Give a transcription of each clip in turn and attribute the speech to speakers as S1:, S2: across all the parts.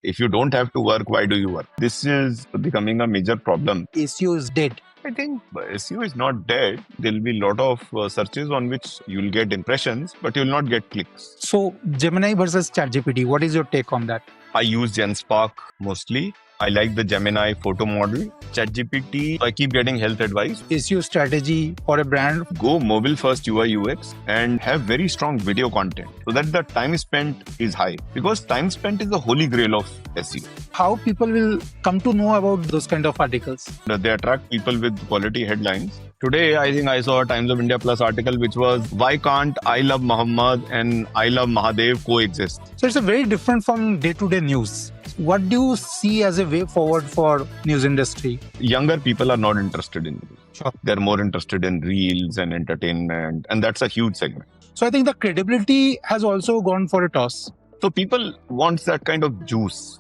S1: If you don't have to work, why do you work? This is becoming a major problem.
S2: SEO is dead.
S1: I think SEO is not dead. There'll be a lot of searches on which you'll get impressions, but you'll not get clicks.
S2: So Gemini versus ChatGPT, what is your take on that?
S1: I use GenSpark mostly. I like the Gemini photo model. ChatGPT, I keep getting health advice.
S2: SEO strategy for a brand.
S1: Go mobile first UI UX and have very strong video content so that the time spent is high, because time spent is the holy grail of SEO.
S2: How people will come to know about those kind of articles?
S1: They attract people with quality headlines. Today, I think I saw a Times of India Plus article which was, why can't I Love Muhammad and I Love Mahadev coexist?
S2: So it's a very different from day-to-day news. What do you see as a way forward for news industry?
S1: Younger people are not interested in news.
S2: Sure.
S1: They're more interested in reels and entertainment, and that's a huge segment.
S2: So I think the credibility has also gone for a toss.
S1: So people want that kind of juice.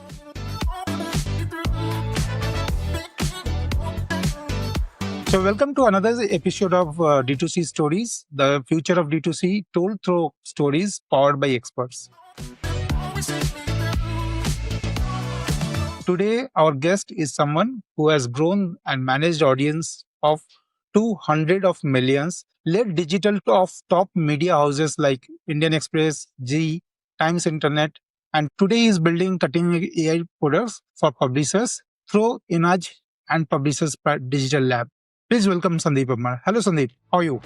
S2: So welcome to another episode of D2C Stories, the future of D2C told through stories powered by experts. Today, our guest is someone who has grown and managed audience of 200 of millions, led digital of top media houses like Indian Express, GE, Times Internet, and today is building cutting AI products for publishers through Inaj and Publishers Digital Lab. Please welcome Sandeep Amar. Hello Sandeep, how are you?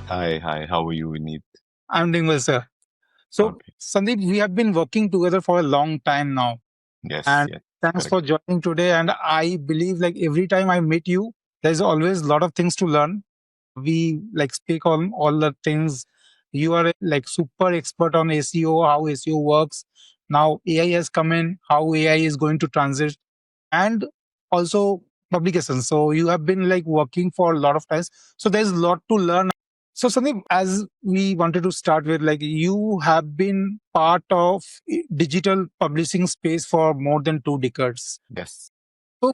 S1: Hi, how are you, Vineet?
S2: I'm doing well, sir. So,
S1: Okay.
S2: Sandeep, we have been working together for a long time now.
S1: Yes,
S2: And
S1: yes.
S2: thanks
S1: Correct.
S2: for joining today. And I believe like every time I meet you, there's always a lot of things to learn. We like speak on all the things. You are like super expert on SEO, how SEO works. Now AI has come in, how AI is going to transit, and also publications. So you have been like working for a lot of times. So there's a lot to learn. So Sandeep, as we wanted to start with, like you have been part of digital publishing space for more than 2 decades.
S1: Yes.
S2: So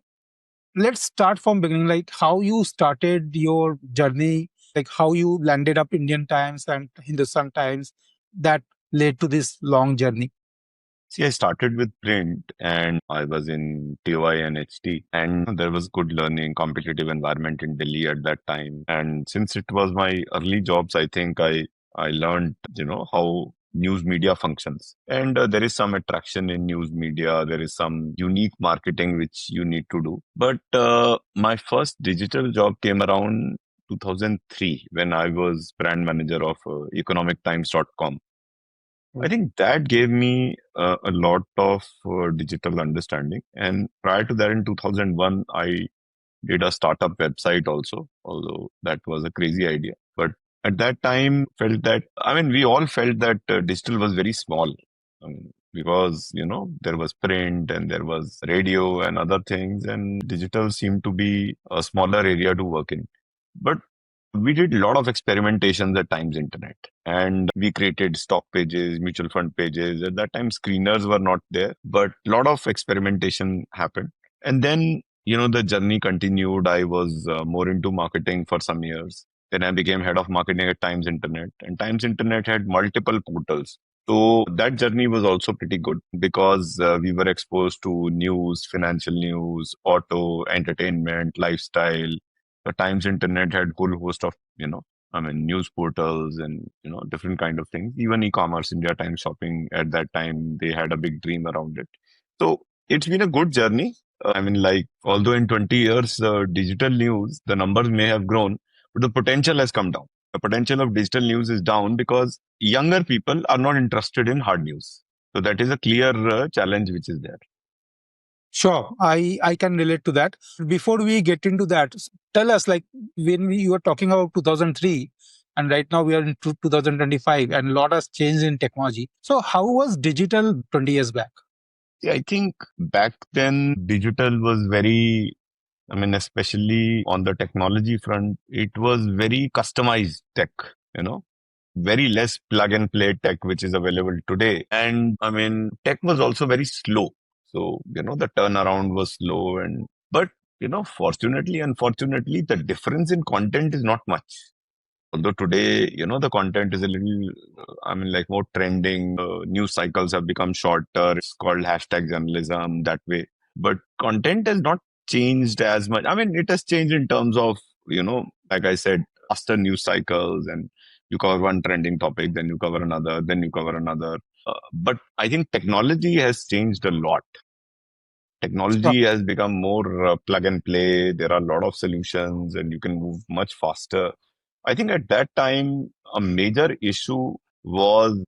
S2: let's start from beginning, like how you started your journey, like how you landed up Indian Times and Hindustan Times that led to this long journey.
S1: See, I started with print and I was in TOI and HT, and there was good learning, competitive environment in Delhi at that time. And since it was my early jobs, I think I learned, how news media functions. And there is some attraction in news media. There is some unique marketing which you need to do. But my first digital job came around 2003 when I was brand manager of economictimes.com. I think that gave me a lot of digital understanding. And prior to that, in 2001, I did a startup website also, although that was a crazy idea. But at that time, we all felt that digital was very small. Because, there was print and there was radio and other things, and digital seemed to be a smaller area to work in. But we did a lot of experimentations at Times Internet, and we created stock pages, mutual fund pages. At that time, screeners were not there, but a lot of experimentation happened. And then, the journey continued. I was more into marketing for some years. Then I became head of marketing at Times Internet, and Times Internet had multiple portals. So that journey was also pretty good because we were exposed to news, financial news, auto, entertainment, lifestyle. The Times Internet had whole host of, news portals and, different kind of things. Even e-commerce, India Times Shopping at that time, they had a big dream around it. So it's been a good journey. Although in 20 years, digital news, the numbers may have grown, but the potential has come down. The potential of digital news is down because younger people are not interested in hard news. So that is a clear challenge which is there.
S2: Sure, I can relate to that. Before we get into that, tell us like when you were talking about 2003 and right now we are in 2025 and a lot has changed in technology. So how was digital 20 years back?
S1: Yeah, I think back then digital was very, especially on the technology front, it was very customized tech, very less plug and play tech, which is available today. And tech was also very slow. So, the turnaround was slow but, fortunately, unfortunately, the difference in content is not much. Although today, the content is a little, like more trending. News cycles have become shorter. It's called hashtag journalism that way. But content has not changed as much. I mean, it has changed in terms of, like I said, faster news cycles, and you cover one trending topic, then you cover another, then you cover another. But I think technology has changed a lot.
S2: Sure.
S1: Technology has become more plug and play. There are a lot of solutions and you can move much faster. I think at that time, a major issue was,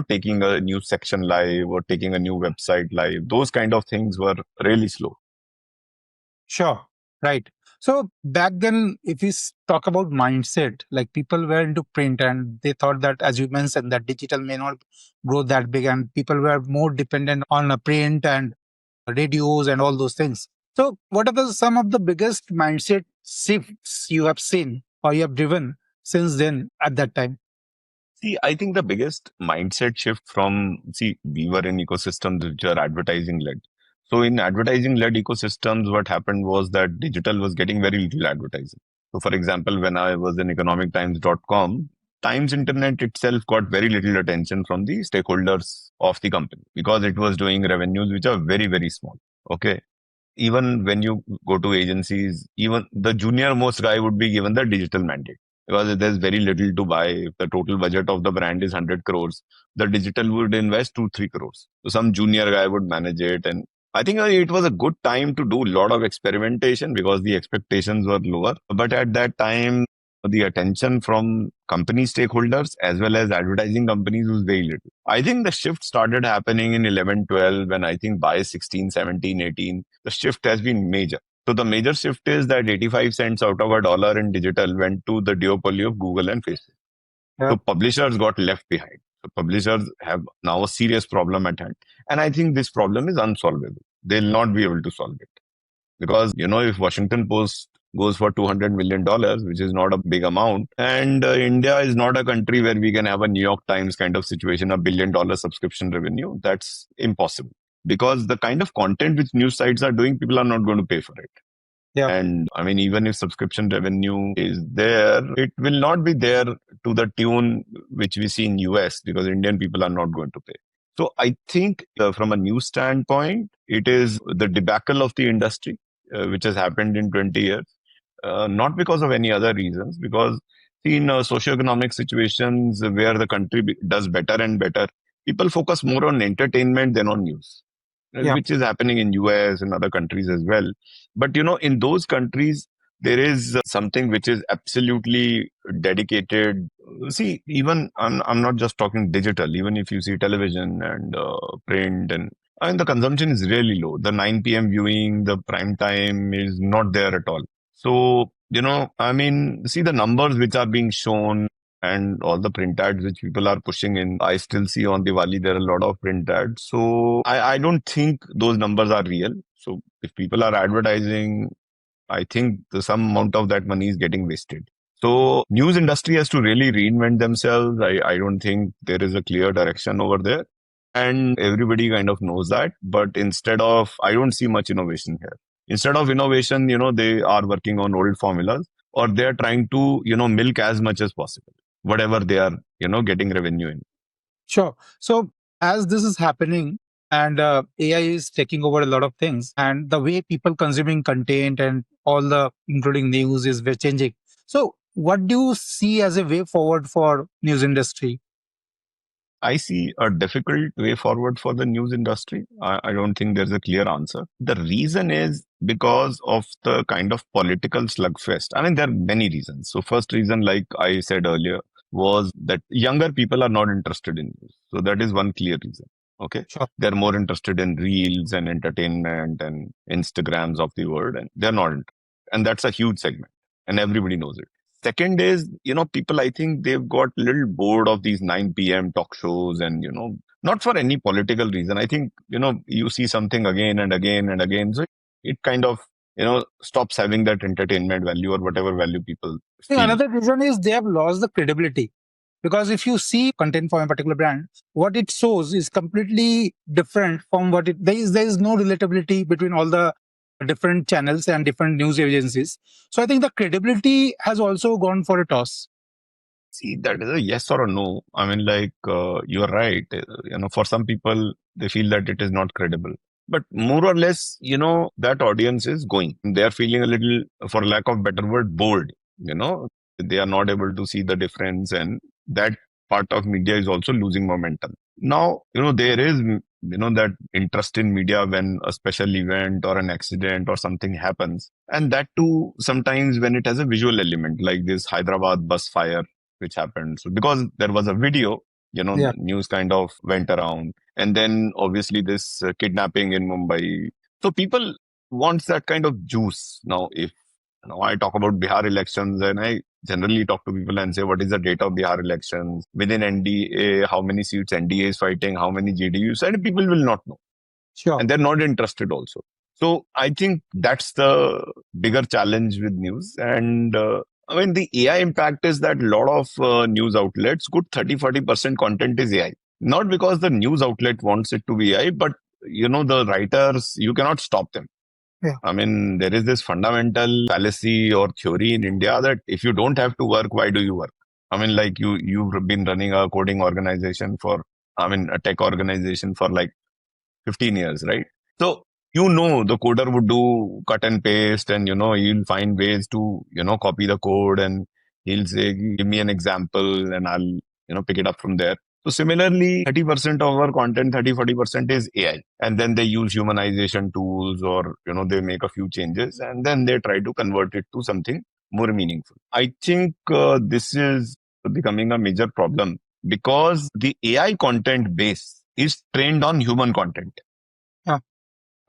S1: taking a new section live or taking a new website live. Those kind of things were really slow.
S2: Sure. Right. So back then, if we talk about mindset, like people were into print and they thought that, as you mentioned, that digital may not grow that big, and people were more dependent on a print and radios and all those things. So, what are some of the biggest mindset shifts you have seen or you have driven since then at that time?
S1: See, I think the biggest mindset shift we were in ecosystems which are advertising led. So in advertising led ecosystems, what happened was that digital was getting very little advertising. So for example, when I was in economictimes.com, Times Internet itself got very little attention from the stakeholders of the company because it was doing revenues which are very, very small. Okay. Even when you go to agencies, even the junior most guy would be given the digital mandate because there's very little to buy. If the total budget of the brand is 100 crores, the digital would invest 2, 3 crores. So some junior guy would manage it. And I think it was a good time to do a lot of experimentation because the expectations were lower. But at that time, the attention from company stakeholders as well as advertising companies was very little. I think the shift started happening in 11, 12, and I think by 16, 17, 18, the shift has been major. So the major shift is that 85 cents out of a dollar in digital went to the duopoly of Google and Facebook.
S2: Yeah.
S1: So publishers got left behind. So publishers have now a serious problem at hand. And I think this problem is unsolvable. They'll not be able to solve it. Because, if Washington Post goes for $200 million, which is not a big amount, and India is not a country where we can have a New York Times kind of situation, $1 billion subscription revenue, that's impossible. Because the kind of content which news sites are doing, people are not going to pay for it.
S2: Yeah.
S1: And I mean, even if subscription revenue is there, it will not be there to the tune which we see in US because Indian people are not going to pay. So I think from a news standpoint, it is the debacle of the industry, which has happened in 20 years, not because of any other reasons, because in socioeconomic situations where the country does better and better, people focus more on entertainment than on news,
S2: Yeah.
S1: which is happening in US and other countries as well. But in those countries, there is something which is absolutely dedicated. See, even I'm not just talking digital. Even if you see television and print, and I mean the consumption is really low. The 9 p.m. viewing, the prime time is not there at all. So I mean, see the numbers which are being shown and all the print ads which people are pushing in. I still see on Diwali there are a lot of print ads. So I don't think those numbers are real. So if people are advertising, I think some amount of that money is getting wasted. So news industry has to really reinvent themselves. I don't think there is a clear direction over there. And everybody kind of knows that. But I don't see much innovation here. Instead of innovation, they are working on old formulas or they're trying to, milk as much as possible, whatever they are, getting revenue in.
S2: Sure. So, as this is happening and AI is taking over a lot of things, and the way people consuming content and all the including news is very changing. So, what do you see as a way forward for news industry?
S1: I see a difficult way forward for the news industry. I don't think there's a clear answer. The reason is because of the kind of political slugfest. I mean, there are many reasons. So, first reason, like I said earlier, was that younger people are not interested in news. So, that is one clear reason. Okay.
S2: Sure.
S1: They're more interested in reels and entertainment and Instagrams of the world, and they're not. And that's a huge segment, and everybody knows it. Second is, people, I think they've got a little bored of these 9 p.m. talk shows and, not for any political reason. I think, you see something again and again and again. So it kind of, stops having that entertainment value or whatever value people
S2: I think
S1: feel.
S2: another reason is they have lost the credibility. Because if you see content from a particular brand, what it shows is completely different from what there is no relatability between all the different channels and different news agencies. So I think the credibility has also gone for a toss.
S1: See, that is a yes or a no. I mean, you're right. For some people, they feel that it is not credible. But more or less, that audience is going. They are feeling a little, for lack of better word, bored. You know, they are not able to see the difference, and that part of media is also losing momentum. Now, there is, that interest in media when a special event or an accident or something happens. And that too, sometimes when it has a visual element, like this Hyderabad bus fire which happened. So because there was a video,
S2: Yeah,
S1: the news kind of went around, and then obviously this kidnapping in Mumbai. So people wants that kind of juice. Now, if I talk about Bihar elections, and I generally talk to people and say, what is the date of Bihar elections within NDA? How many seats NDA is fighting? How many JDUs? And people will not know,
S2: sure.
S1: and they're not interested also. So I think that's the bigger challenge with news. And I mean, the AI impact is that a lot of news outlets, good 30-40% content is AI. Not because the news outlet wants it to be AI, but the writers, you cannot stop them.
S2: Yeah,
S1: I mean, there is this fundamental fallacy or theory in India that if you don't have to work, why do you work? I mean, like you've been running a coding organization a tech organization for like 15 years, right? So, the coder would do cut and paste, and, he'll find ways to, copy the code, and he'll say, give me an example, and I'll, pick it up from there. So similarly, 30% of our content, 30-40% is AI. And then they use humanization tools, or, they make a few changes, and then they try to convert it to something more meaningful. I think this is becoming a major problem because the AI content base is trained on human content.
S2: yeah,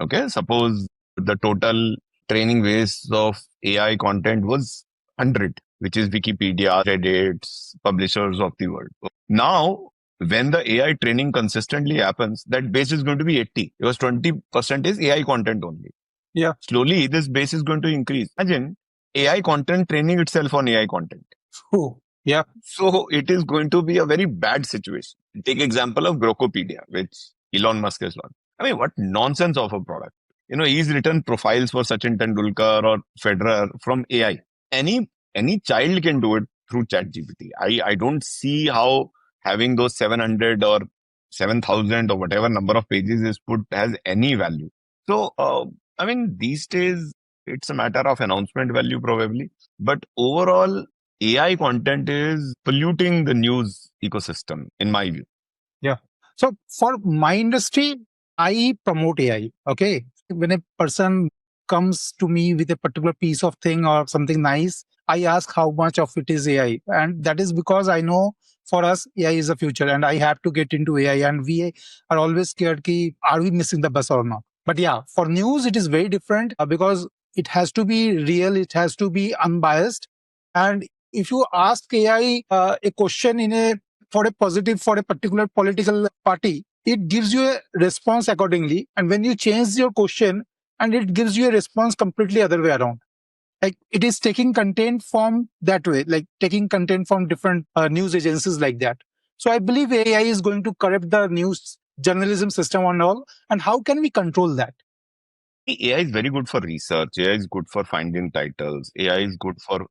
S1: Okay, suppose the total training base of AI content was 100, which is Wikipedia, Reddit, publishers of the world. Now, when the AI training consistently happens, that base is going to be 80 because 20% is AI content only.
S2: yeah.
S1: Slowly, this base is going to increase. Imagine AI content training itself on AI content.
S2: Oh, yeah,
S1: So it is going to be a very bad situation. Take example of Grokopedia, which Elon Musk has launched. I mean, what nonsense of a product. He's written profiles for Sachin Tendulkar or Federer from AI. Any child can do it through ChatGPT. I don't see how having those 700 or 7,000 or whatever number of pages is put has any value. So, I mean, these days it's a matter of announcement value probably. But overall, AI content is polluting the news ecosystem, in my view.
S2: yeah. So for my industry, I promote AI. Okay. When a person comes to me with a particular piece of thing or something nice, I ask how much of it is AI. And that is because I know for us, AI is the future and I have to get into AI. And we are always scared, ki, are we missing the bus or not? But yeah, for news, it is very different because it has to be real, it has to be unbiased. And if you ask AI a question in a for a positive for a particular political party, it gives you a response accordingly. And when you change your question, and it gives you a response completely other way around. Like it is taking content from that way, like taking content from different news agencies like that. So I believe AI is going to corrupt the news journalism system and all. And how can we control that?
S1: AI is very good for research. AI is good for finding titles. AI is good for,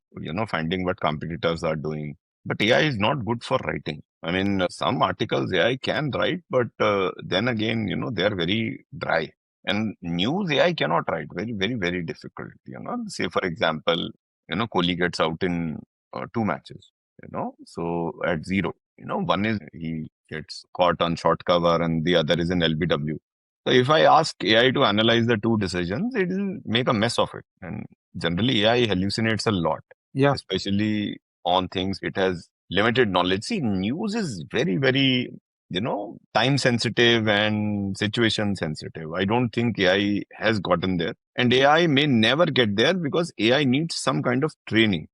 S1: finding what competitors are doing. But AI is not good for writing. I mean, some articles AI can write, but then again, they are very dry. And news AI cannot write. Very, very, very difficult. Say for example, Kohli gets out in 2 matches. So at zero. One is he gets caught on short cover, and the other is in LBW. So if I ask AI to analyze the two decisions, it will make a mess of it. And generally, AI hallucinates a lot,
S2: Yeah,
S1: especially on things it has limited knowledge. See, news is very, very, time sensitive and situation sensitive. I don't think AI has gotten there. And AI may never get there because AI needs some kind of training.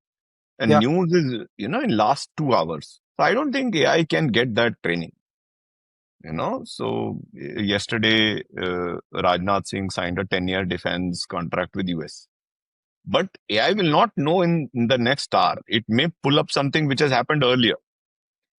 S1: And
S2: yeah,
S1: news is, in last 2 hours. So I don't think AI can get that training. So yesterday, Rajnath Singh signed a 10-year defense contract with US. But AI will not know in the next hour. It may pull up something which has happened earlier.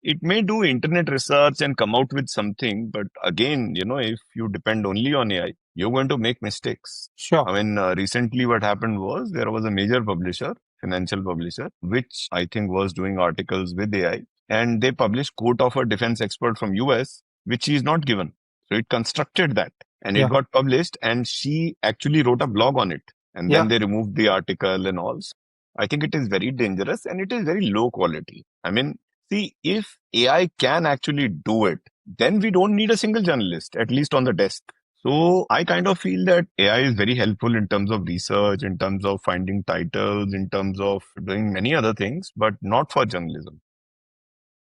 S1: It may do internet research and come out with something. But again, if you depend only on AI, you're going to make mistakes.
S2: sure.
S1: I mean, recently what happened was there was a major publisher. financial publisher, which I think was doing articles with AI. And they published quote of a defense expert from US, which she is not given. So it constructed that and it
S2: Yeah.
S1: got published and she actually wrote a blog on it. And then
S2: Yeah.
S1: they removed the article and all. So I think it is very dangerous and it is very low quality. I mean, see, if AI can actually do it, then we don't need a single journalist, at least on the desk. So I kind of feel that AI is very helpful in terms of research, in terms of finding titles, in terms of doing many other things, but not for journalism.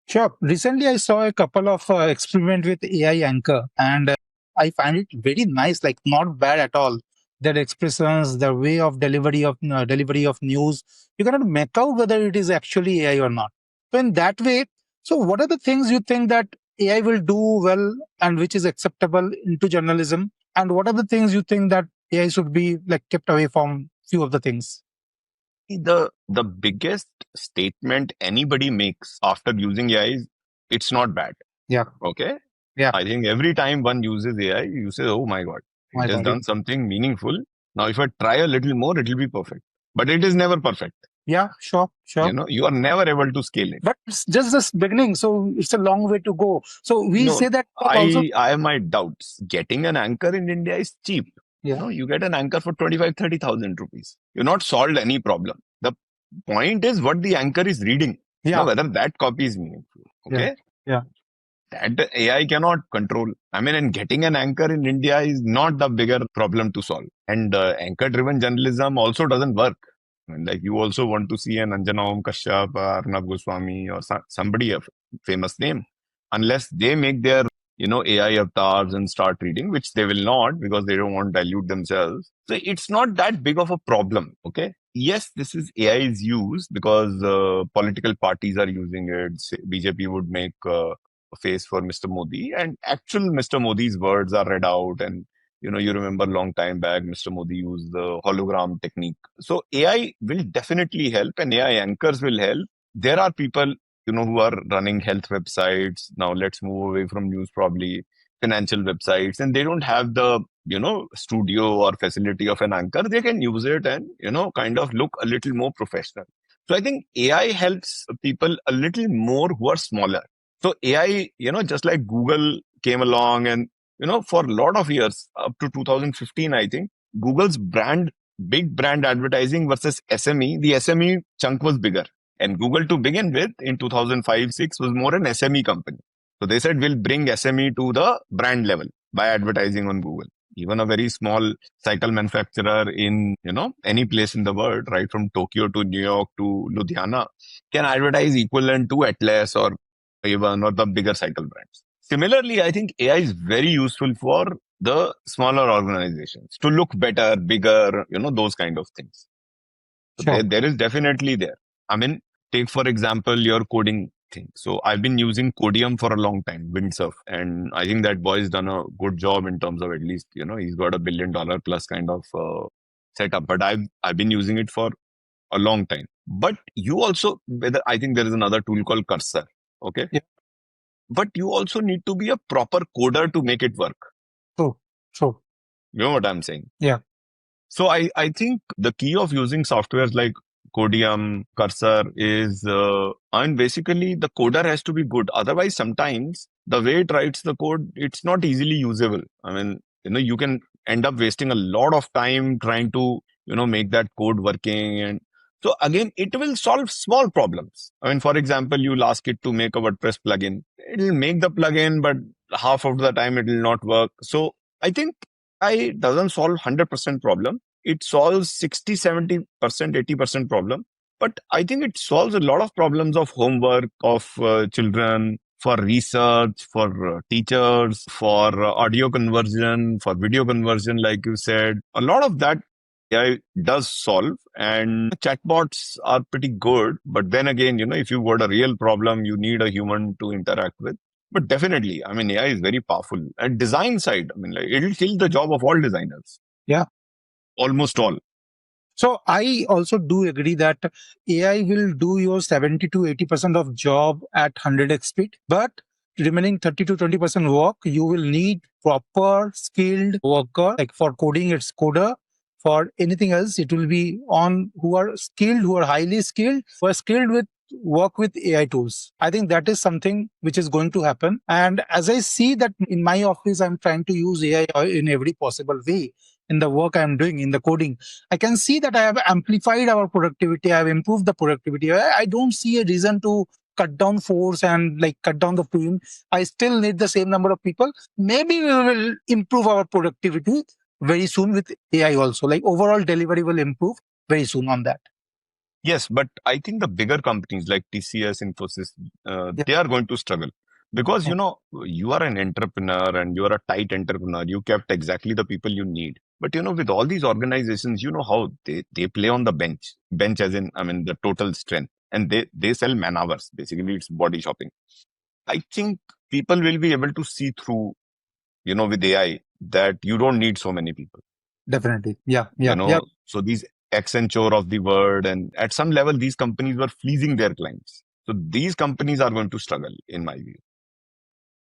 S2: Sure. Recently, I saw a couple of experiment with AI anchor, and I find it very nice. Like not bad at all. Their expressions, their way of delivery of news, you cannot make out whether it is actually AI or not. So in that way, so what are the things you think that AI will do well and which is acceptable into journalism, and what are the things you think that AI should be like kept away from few of the things?
S1: The biggest statement anybody makes after using AI is it's not bad.
S2: Yeah.
S1: Okay.
S2: Yeah.
S1: I think every time one uses AI, you say, oh my God,
S2: My
S1: it has
S2: God.
S1: done something meaningful. Now, if I try a little more, it will be perfect. But it is never perfect.
S2: Yeah. Sure. Sure.
S1: You are never able to scale it.
S2: But it's just this beginning, so it's a long way to go. So we
S1: No,
S2: say that also.
S1: I have my doubts. Getting an anchor in India is cheap.
S2: Yeah.
S1: You get an anchor for 25,000-30,000 rupees. You've not solved any problem. The point is what the anchor is reading.
S2: Yeah.
S1: Whether that copy is meaningful.
S2: Yeah.
S1: Okay.
S2: Yeah.
S1: That the AI cannot control. I mean, and getting an anchor in India is not the bigger problem to solve. And anchor driven journalism also doesn't work. I mean, like you also want to see an Anjana Om Kashyap or Arnab Goswami or somebody of famous name. Unless they make their, AI avatars and start reading, which they will not because they don't want to dilute themselves. So it's not that big of a problem. Okay. Yes, this is AI is used because political parties are using it. Say, BJP would make face for Mr. Modi, and actual Mr. Modi's words are read out. And you remember long time back, Mr. Modi used the hologram technique. So AI will definitely help, and AI anchors will help. There are people who are running health websites now. Let's move away from news, probably financial websites, and they don't have the studio or facility of an anchor. They can use it and kind of look a little more professional. So I think AI helps people a little more who are smaller. So AI, just like Google came along and, for a lot of years, up to 2015, I think, Google's big brand advertising versus SME, the SME chunk was bigger. And Google to begin with in 2005-6 was more an SME company. So they said, we'll bring SME to the brand level by advertising on Google. Even a very small cycle manufacturer in, any place in the world, right from Tokyo to New York to Ludhiana, can advertise equivalent to Atlas or even or the bigger cycle brands. Similarly, I think AI is very useful for the smaller organizations to look better, bigger, those kind of things. So
S2: Sure.
S1: there is definitely there. I mean, take for example your coding thing. So I've been using Codium for a long time, Windsurf, and I think that boy's done a good job in terms of at least he's got $1 billion plus kind of setup. But I've been using it for a long time. But you also, whether I think there is another tool called Cursor. Okay.
S2: Yeah.
S1: But you also need to be a proper coder to make it work.
S2: True. True.
S1: You know what I'm saying?
S2: Yeah.
S1: So I think the key of using softwares like Codium, Cursor is, and basically the coder has to be good. Otherwise, sometimes the way it writes the code, it's not easily usable. I mean, you can end up wasting a lot of time trying to, make that code working. And so again, it will solve small problems. I mean, for example, you'll ask it to make a WordPress plugin. It'll make the plugin, but half of the time it will not work. So I think AI doesn't solve 100% problem. It solves 60, 70%, 80% problem. But I think it solves a lot of problems of homework, of children, for research, for teachers, for audio conversion, for video conversion, like you said. A lot of that AI does solve, and chatbots are pretty good. But then again, if you've got a real problem, you need a human to interact with. But definitely, I mean, AI is very powerful. And design side, I mean, like it'll kill the job of all designers.
S2: Yeah.
S1: Almost all.
S2: So I also do agree that AI will do your 70 to 80% of job at 100x speed, but remaining 30 to 20% work, you will need proper skilled worker. Like for coding, it's coder. For anything else, it will be on who are skilled, who are highly skilled, who are skilled with work with AI tools. I think that is something which is going to happen. And as I see that in my office, I'm trying to use AI in every possible way in the work I'm doing, in the coding. I can see that I have amplified our productivity. I have improved the productivity. I don't see a reason to cut down force and like cut down the team. I still need the same number of people. Maybe we will improve our productivity very soon with AI also. Like overall delivery will improve very soon on that.
S1: Yes, but I think the bigger companies like TCS, Infosys,
S2: Yeah.
S1: they are going to struggle because
S2: Okay.
S1: you are an entrepreneur and you are a tight entrepreneur. You kept exactly the people you need. But with all these organizations, you know how they play on the bench as in, I mean, the total strength, and they sell man hours. Basically, it's body shopping. I think people will be able to see through, with AI that you don't need so many people.
S2: Definitely. Yeah. Yeah. Yeah.
S1: So these Accenture of the world, and at some level, these companies were fleecing their clients. So these companies are going to struggle, in my view.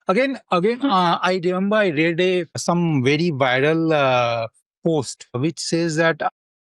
S2: Again, I remember I read some very viral post which says that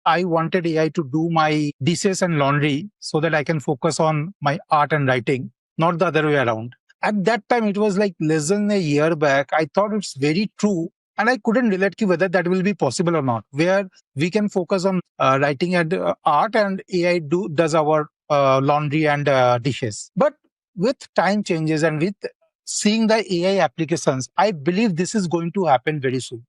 S2: I wanted AI to do my dishes and laundry so that I can focus on my art and writing, not the other way around. At that time, it was like less than a year back. I thought it's very true. And I couldn't relate to whether that will be possible or not, where we can focus on writing and art and AI does our laundry and dishes. But with time changes and with seeing the AI applications, I believe this is going to happen very soon.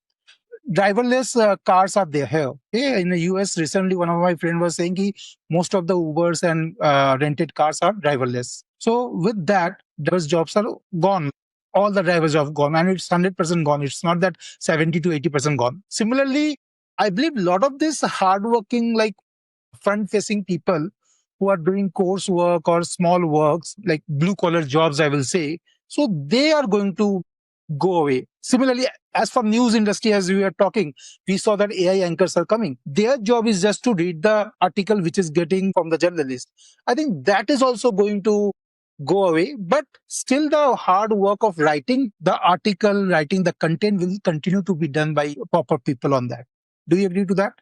S2: Driverless cars are there here. Okay? In the US, recently, one of my friends was saying most of the Ubers and rented cars are driverless. So with that, drivers' jobs are gone. All the drivers have gone, and it's 100% gone. It's not that 70 to 80% gone. Similarly, I believe a lot of this hardworking, like front facing people who are doing course work or small works like blue collar jobs, I will say, so they are going to go away. Similarly, as for news industry, as we are talking, we saw that AI anchors are coming. Their job is just to read the article which is getting from the journalist. I think that is also going to go away, but still the hard work of writing the article, writing the content will continue to be done by proper people on that. Do you agree to that?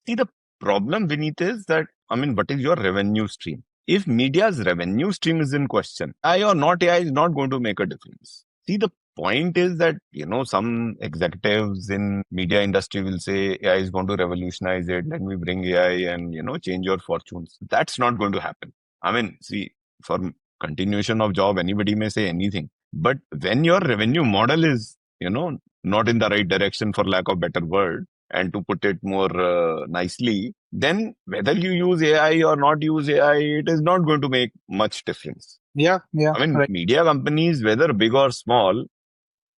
S1: See, the problem, Vineet, is that, I mean, what is your revenue stream? If media's revenue stream is in question, AI or not AI is not going to make a difference. See, the point is that, some executives in media industry will say AI is going to revolutionize it. Let me bring AI and, change your fortunes. That's not going to happen. I mean, see, for continuation of job, anybody may say anything. But when your revenue model is, not in the right direction, for lack of better word, and to put it more nicely, then whether you use AI or not use AI, it is not going to make much difference.
S2: Yeah, yeah,
S1: I mean,
S2: right.
S1: media companies, whether big or small,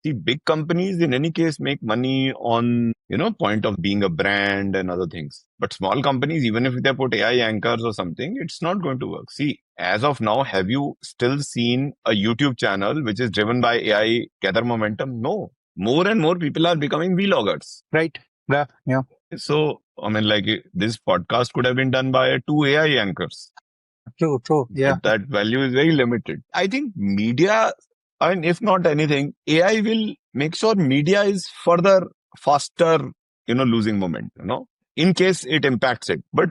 S1: the big companies in any case make money on, point of being a brand and other things. But small companies, even if they put AI anchors or something, it's not going to work. See, as of now, have you still seen a YouTube channel which is driven by AI gather momentum? No. More and more people are becoming vloggers.
S2: Right. Yeah, yeah.
S1: So, I mean, like this podcast could have been done by two AI anchors,
S2: True, true. Yeah.
S1: but that value is very limited. I think media, I mean, if not anything, AI will make sure media is further faster, losing moment, in case it impacts it. But,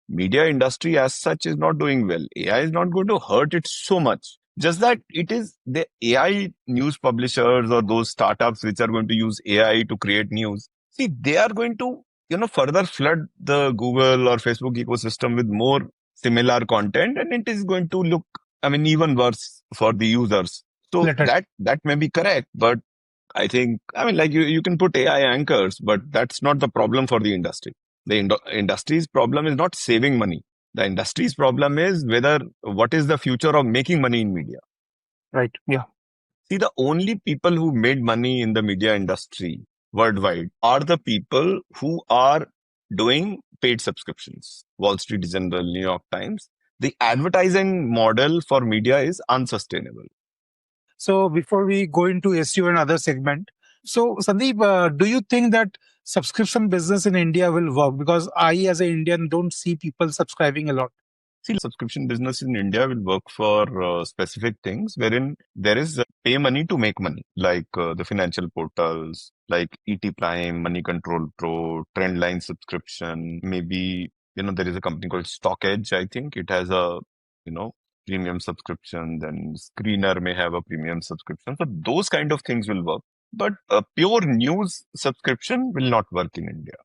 S1: media industry as such is not doing well. AI is not going to hurt it so much. Just that it is the AI news publishers or those startups which are going to use AI to create news. See, they are going to, further flood the Google or Facebook ecosystem with more similar content, and it is going to look, I mean, even worse for the users. So
S2: Let it.
S1: that may be correct, but I think, I mean, like you can put AI anchors, but that's not the problem for the industry. The industry's problem is not saving money. The industry's problem is what is the future of making money in media.
S2: Right. Yeah.
S1: See, the only people who made money in the media industry worldwide are the people who are doing paid subscriptions. Wall Street Journal, New York Times. The advertising model for media is unsustainable.
S2: So before we go into SEO and other segment, so Sandeep, do you think that subscription business in India will work? Because I, as an Indian, don't see people subscribing a lot.
S1: See, subscription business in India will work for specific things wherein there is pay money to make money, like the financial portals, like ET Prime, Money Control Pro, Trendline subscription. Maybe, there is a company called Stock Edge. I think it has a, premium subscription. Then Screener may have a premium subscription. So those kind of things will work. But a pure news subscription will not work in India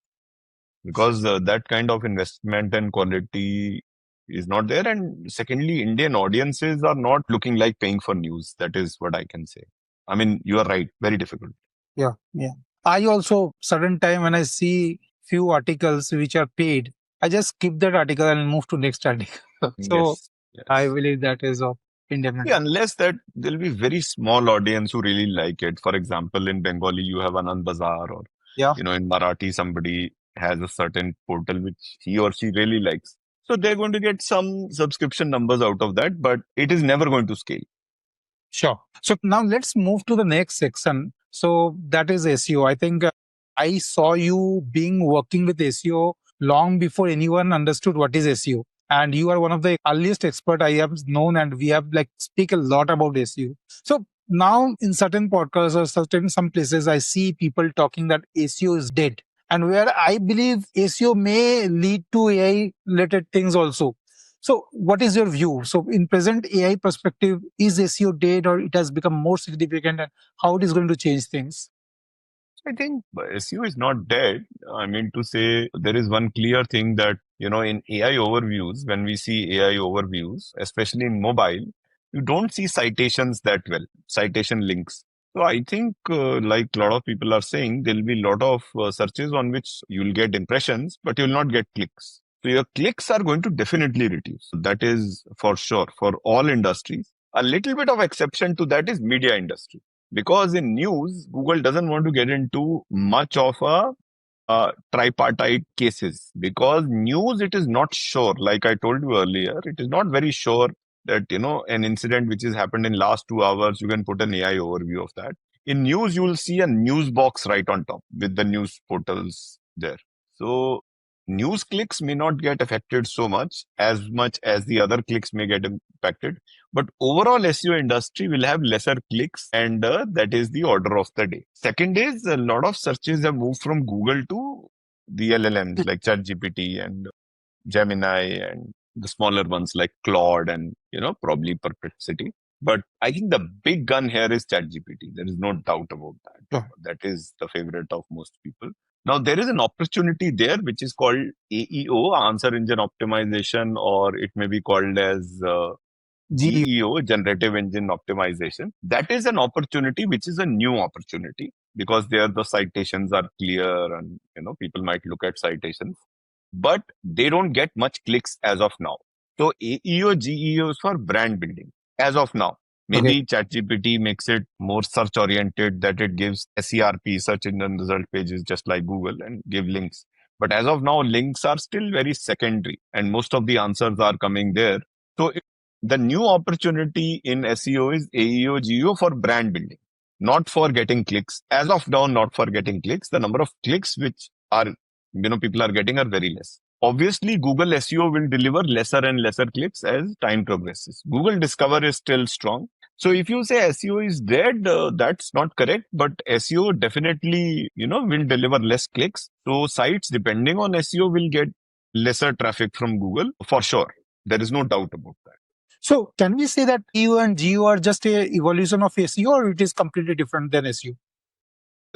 S1: because that kind of investment and quality is not there. And secondly, Indian audiences are not looking like paying for news. That is what I can say. I mean, you are right. Very difficult.
S2: Yeah, yeah. I also certain time when I see few articles which are paid, I just skip that article and move to next article. So
S1: Yes.
S2: I
S1: Yes.
S2: believe that is of
S1: Yeah,
S2: Indian.
S1: unless that there'll be very small audience who really like it. For example, in Bengali, you have Anand Bazaar, or
S2: Yeah,
S1: in Marathi, somebody has a certain portal which he or she really likes. So they're going to get some subscription numbers out of that, but it is never going to scale.
S2: sure. So now let's move to the next section. So that is SEO. I think I saw you being working with SEO long before anyone understood what is SEO. And you are one of the earliest expert I have known, and we have like speak a lot about SEO. So now in certain podcasts or certain some places, I see people talking that SEO is dead. And where I believe SEO may lead to AI related things also. So, what is your view? So, in present AI perspective, is SEO dead or it has become more significant, and how it is going to change things?
S1: I think SEO is not dead. I mean to say there is one clear thing that, in AI overviews, when we see AI overviews, especially in mobile, you don't see citations that well, citation links. So I think, like a lot of people are saying, there'll be a lot of searches on which you'll get impressions, but you'll not get clicks. So your clicks are going to definitely reduce. That is for sure for all industries. A little bit of exception to that is media industry, because in news, Google doesn't want to get into much of a tripartite cases, because news, it is not sure. Like I told you earlier, it is not very sure that, an incident which has happened in last 2 hours, you can put an AI overview of that. In news, you will see a news box right on top with the news portals there. So news clicks may not get affected so much as the other clicks may get impacted. But overall, SEO industry will have lesser clicks, and that is the order of the day. Second is a lot of searches have moved from Google to the LLMs like ChatGPT and Gemini, and the smaller ones like Claude and, probably Perplexity. But I think the big gun here is ChatGPT. There is no doubt about that.
S2: Sure.
S1: That is the favorite of most people. Now, there is an opportunity there which is called AEO, Answer Engine Optimization, or it may be called as
S2: GEO.
S1: GEO, Generative Engine Optimization. That is an opportunity which is a new opportunity, because there the citations are clear, and people might look at citations, but they don't get much clicks as of now. So AEO, GEO is for brand building as of now.
S2: Okay.
S1: Maybe ChatGPT makes it more search oriented, that it gives SERP, search engine result pages, just like Google, and give links. But as of now, links are still very secondary, and most of the answers are coming there. So the new opportunity in SEO is AEO, GEO for brand building, not for getting clicks. As of now, not for getting clicks. The number of clicks which are, people are getting are very less. Obviously, Google SEO will deliver lesser and lesser clicks as time progresses. Google Discover is still strong. So if you say SEO is dead, that's not correct. But SEO definitely, will deliver less clicks. So sites, depending on SEO, will get lesser traffic from Google for sure. There is no doubt about that.
S2: So, can we say that EU and GEO are just a evolution of SEO, or it is completely different than SEO?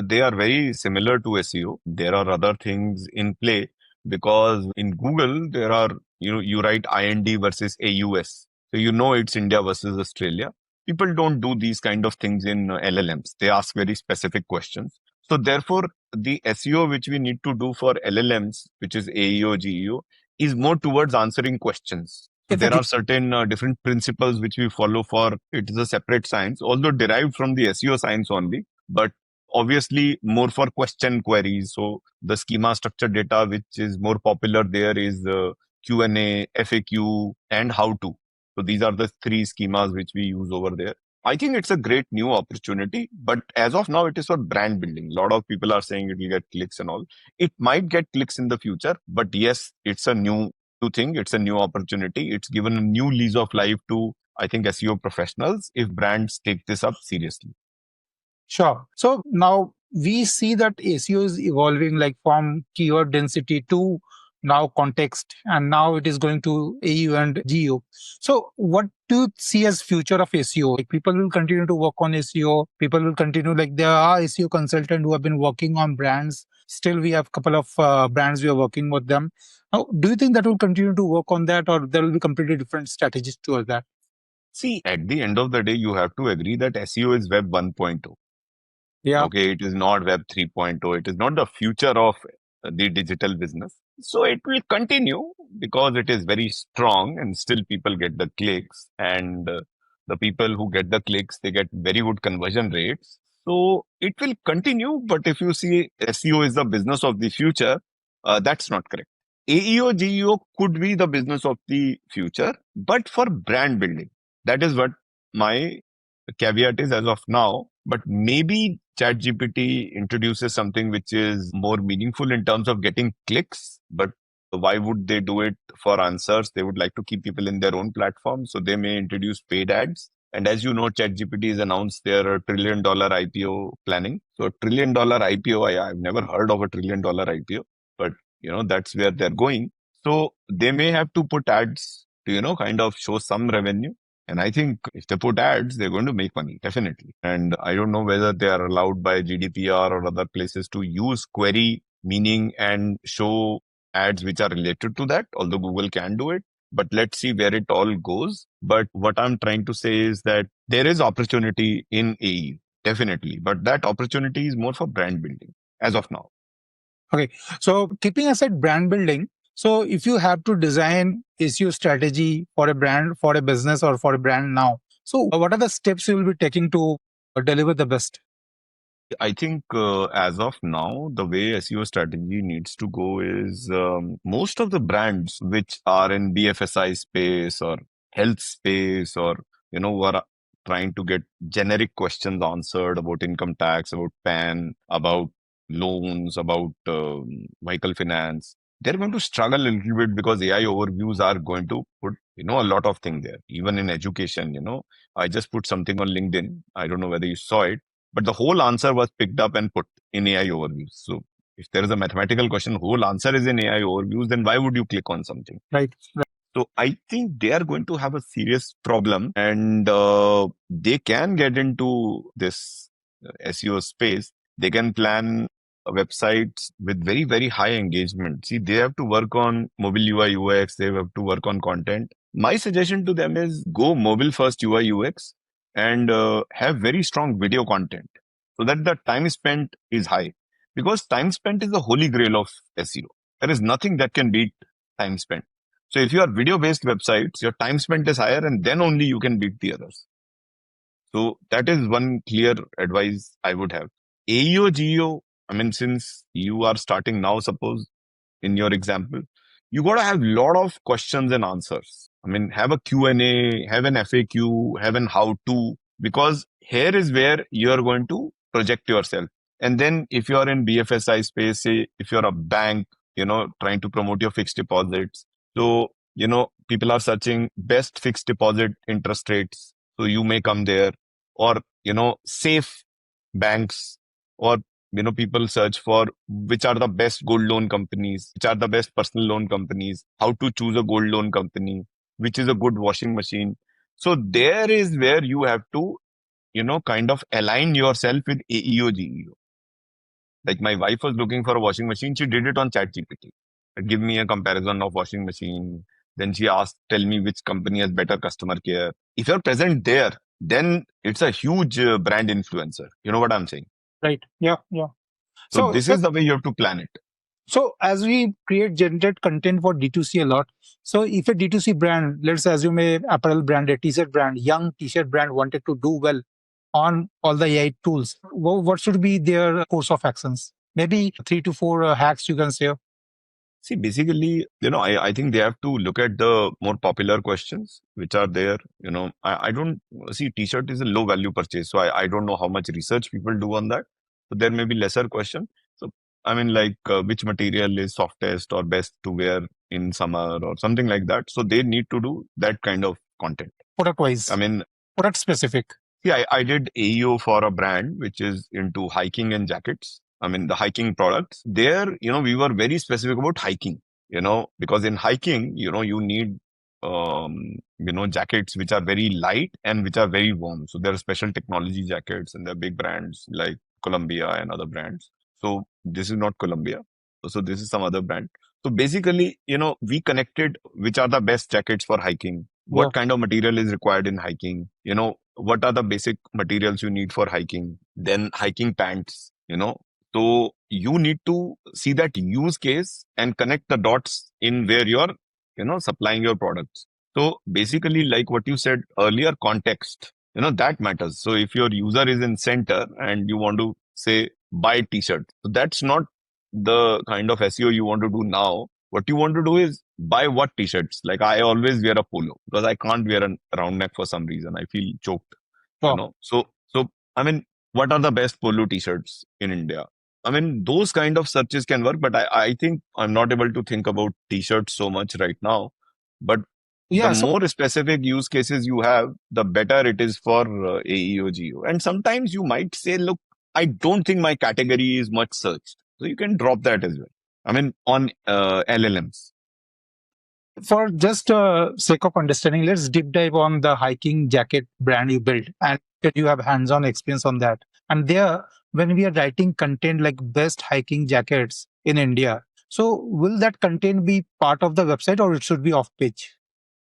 S1: They are very similar to SEO. There are other things in play, because in Google, there are, you write IND versus AUS. So it's India versus Australia. People don't do these kind of things in LLMs. They ask very specific questions. So therefore, the SEO which we need to do for LLMs, which is AEO, GEO, is more towards answering questions. So there
S2: FAQ.
S1: are certain different principles which we follow for it is a separate science, although derived from the SEO science only. But obviously more for question queries. So the schema structured data which is more popular there is Q&A, FAQ, and how to. So these are the three schemas which we use over there. I think it's a great new opportunity, but as of now, it is for brand building. A lot of people are saying it will get clicks and all. It might get clicks in the future, but yes, it's a new to think it's a new opportunity. It's given a new lease of life to, I think, SEO professionals if brands take this up seriously.
S2: Sure. So now we see that SEO is evolving like from keyword density to now context, and now it is going to AEO and GEO. So what do you see as future of SEO? Like people will continue to work on SEO. People will continue, like there are SEO consultants who have been working on brands. Still, we have a couple of brands we are working with them. Now, do you think that will continue to work on that, or there will be completely different strategies towards that?
S1: See, at the end of the day, you have to agree that SEO is Web 1.0.
S2: Yeah.
S1: Okay, it is not Web 3.0. It is not the future of the digital business. So it will continue because it is very strong and still people get the clicks. And the people who get the clicks, they get very good conversion rates. So it will continue. But if you see SEO is the business of the future, that's not correct. AEO, GEO could be the business of the future, but for brand building. That is what my caveat is as of now, but maybe ChatGPT introduces something which is more meaningful in terms of getting clicks. But why would they do it for answers? They would like to keep people in their own platform. So they may introduce paid ads. And as you know, ChatGPT has announced their $1 trillion IPO planning. So $1 trillion IPO, I've never heard of $1 trillion IPO, but that's where they're going. So they may have to put ads to, kind of show some revenue. And I think if they put ads, they're going to make money, definitely. And I don't know whether they are allowed by GDPR or other places to use query meaning and show ads which are related to that, although Google can do it. But let's see where it all goes. But what I'm trying to say is that there is opportunity in AE, definitely. But that opportunity is more for brand building as of now.
S2: Okay. So keeping aside brand building, so if you have to design SEO strategy for a brand, for a business, or for a brand now, so what are the steps you will be taking to deliver the best?
S1: I think as of now, the way SEO strategy needs to go is most of the brands which are in BFSI space or health space or, who are trying to get generic questions answered about income tax, about PAN, about loans, about vehicle finance. They're going to struggle a little bit because AI overviews are going to put, a lot of things there. Even in education, I just put something on LinkedIn. I don't know whether you saw it, but the whole answer was picked up and put in AI overviews. So if there is a mathematical question, whole answer is in AI overviews, then why would you click on something?
S2: Right.
S1: So I think they are going to have a serious problem, and they can get into this SEO space. They can plan websites with very, very high engagement. See, they have to work on mobile UI UX. They have to work on content. My suggestion to them is go mobile first UI UX and have very strong video content so that the time spent is high, because time spent is the holy grail of SEO. There is nothing that can beat time spent. So if you are video based websites, your time spent is higher and then only you can beat the others. So that is one clear advice I would have. AEO, GEO, I mean, since you are starting now, suppose in your example, you got to have a lot of questions and answers. I mean, have a Q&A, have an FAQ, have an how to, because here is where you're going to project yourself. And then if you're in BFSI space, say if you're a bank, trying to promote your fixed deposits. So, people are searching best fixed deposit interest rates. So you may come there, or, safe banks, or people search for which are the best gold loan companies, which are the best personal loan companies, how to choose a gold loan company, which is a good washing machine. So there is where you have to, kind of align yourself with AEO GEO. Like my wife was looking for a washing machine, she did it on ChatGPT. Give me a comparison of washing machine. Then she asked, tell me which company has better customer care. If you're present there, then it's a huge brand influencer. You know what I'm saying?
S2: Right. Yeah. Yeah.
S1: So
S2: So,
S1: this is the way you have to plan it.
S2: so as we create generated content for D2C a lot, so if a D2C brand, let's assume a apparel brand, a t-shirt brand, young t-shirt brand wanted to do well on all the AI tools, what should be their course of actions? Maybe 3 to 4 hacks you can say.
S1: See, basically, I think they have to look at the more popular questions which are there. I don't see t-shirt is a low value purchase. So I don't know how much research people do on that. So there may be lesser question. So I mean, like which material is softest or best to wear in summer or something like that. So they need to do that kind of content.
S2: Product
S1: I
S2: wise,
S1: mean,
S2: product specific.
S1: yeah, I did AEO for a brand which is into hiking and jackets. I mean, the hiking products. There, we were very specific about hiking, because in hiking, you need, jackets which are very light and which are very warm. So there are special technology jackets and there are big brands like Columbia and other brands. So this is not Columbia. So this is some other brand. So basically, we connected which are the best jackets for hiking,
S2: Yeah.
S1: what kind of material is required in hiking, what are the basic materials you need for hiking, then hiking pants, so you need to see that use case and connect the dots in where you're, supplying your products. So basically, like what you said earlier, context, that matters. So if your user is in center and you want to say buy t-shirt, so that's not the kind of SEO you want to do now. What you want to do is buy what t-shirts. Like I always wear a polo because I can't wear a round neck for some reason. I feel choked,
S2: Oh,
S1: So I mean, what are the best polo t-shirts in India? I mean, those kind of searches can work, but I think I'm not able to think about t-shirts so much right now. But the
S2: yeah. So
S1: more specific use cases you have, the better it is for AEO GEO. And sometimes you might say, look, I don't think my category is much searched. So you can drop that as well. I mean, on LLMs.
S2: for just sake of understanding, let's deep dive on the hiking jacket brand you built, and that you have hands-on experience on that. And there, when we are writing content like best hiking jackets in India, so will that content be part of the website or it should be off page?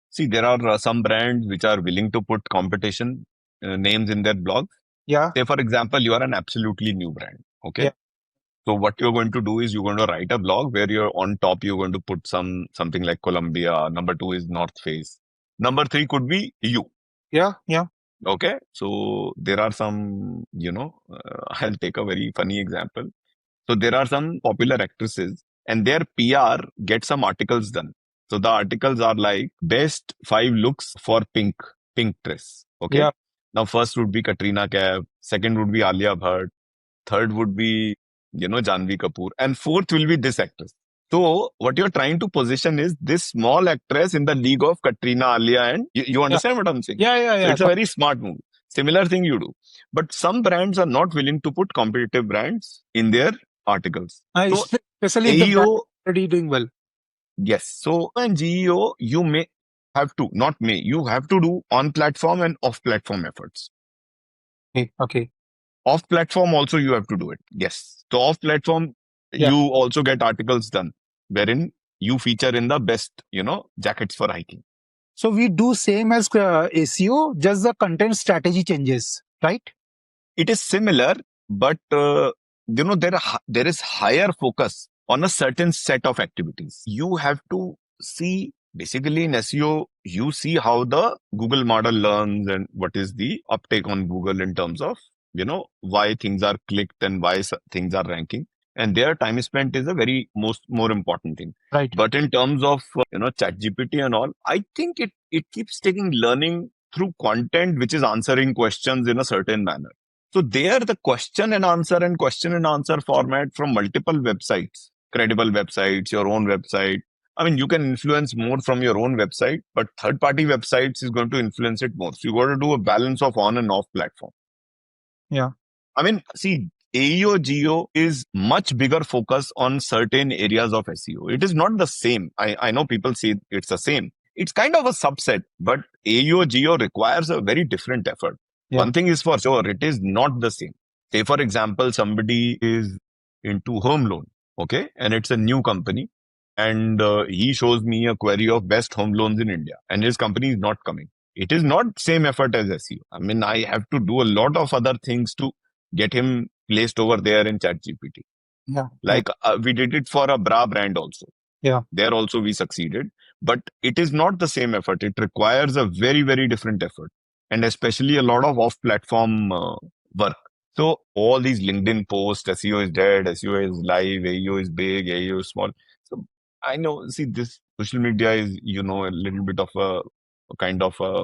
S1: See, there are some brands which are willing to put competition names in their blog.
S2: Yeah,
S1: Say, for example, you are an absolutely new brand. Okay.
S2: yeah,
S1: So what you're going to do is you're going to write a blog where you're on top, you're going to put something like Columbia. Number two is North Face. Number three could be you.
S2: yeah, yeah,
S1: Okay. So there are some, I'll take a very funny example. So there are some popular actresses and their PR get some articles done. So the articles are like best 5 looks for pink dress. Okay.
S2: yeah.
S1: Now first would be Katrina Kaif, second would be Alia Bhatt, third would be, Janvi Kapoor, and fourth will be this actress. So what you're trying to position is this small actress in the league of Katrina, Alia, and you
S2: Yeah,
S1: understand what I'm saying?
S2: yeah, yeah,
S1: So
S2: yeah.
S1: it's a very smart move. Similar thing you do. But some brands are not willing to put competitive brands in their articles. So
S2: Especially if the brand is
S1: AEO,
S2: already doing well.
S1: yes. So in GEO, you may have to, not may, you have to do on platform and off platform efforts.
S2: Okay, okay.
S1: Off platform also you have to do it. Yes. So off platform,
S2: Yeah.
S1: you also get articles done wherein you feature in the best, jackets for hiking.
S2: So we do same as SEO, just the content strategy changes, right?
S1: It is similar, but there is higher focus on a certain set of activities. You have to see basically in SEO, you see how the Google model learns and what is the uptake on Google in terms of why things are clicked and why things are ranking. And their time spent is a very more important thing.
S2: Right.
S1: But in terms of ChatGPT and all, I think it keeps taking learning through content which is answering questions in a certain manner. So there, the question and answer format from multiple websites, credible websites, your own website. I mean, you can influence more from your own website, but third-party websites is going to influence it more. So you got to do a balance of on and off platform.
S2: Yeah.
S1: I mean, see, AEO Geo is much bigger focus on certain areas of SEO. It is not the same. I know people say it's the same. It's kind of a subset, but AEO Geo requires a very different effort.
S2: Yeah.
S1: One thing is for sure, it is not the same. Say, for example, somebody is into home loan, okay, and it's a new company, and he shows me a query of best home loans in India, and his company is not coming. It is not same effort as SEO. I mean, I have to do a lot of other things to get him placed over there in ChatGPT.
S2: Yeah. Yeah.
S1: Like we did it for a bra brand also.
S2: Yeah.
S1: There also we succeeded, but it is not the same effort. It requires a very, very different effort, and especially a lot of off-platform work. So all these LinkedIn posts, SEO is dead, SEO is live, AEO is big, AEO is small. So I know, see, this social media is, a little bit of a kind of a,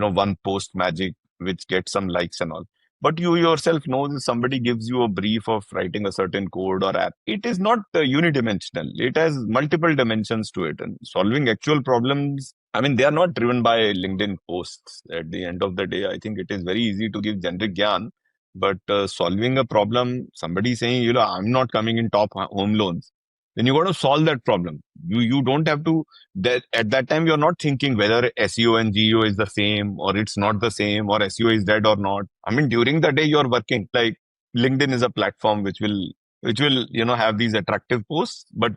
S1: one post magic, which gets some likes and all. But you yourself know that somebody gives you a brief of writing a certain code or app. It is not unidimensional. It has multiple dimensions to it. And solving actual problems, I mean, they are not driven by LinkedIn posts. At the end of the day, I think it is very easy to give generic gyan, but solving a problem, somebody saying, I'm not coming in top home loans, then you got to solve that problem. You don't have to, that at that time you're not thinking whether SEO and GEO is the same or it's not the same, or SEO is dead or not. I mean, during the day you're working. Like, LinkedIn is a platform which will have these attractive posts, but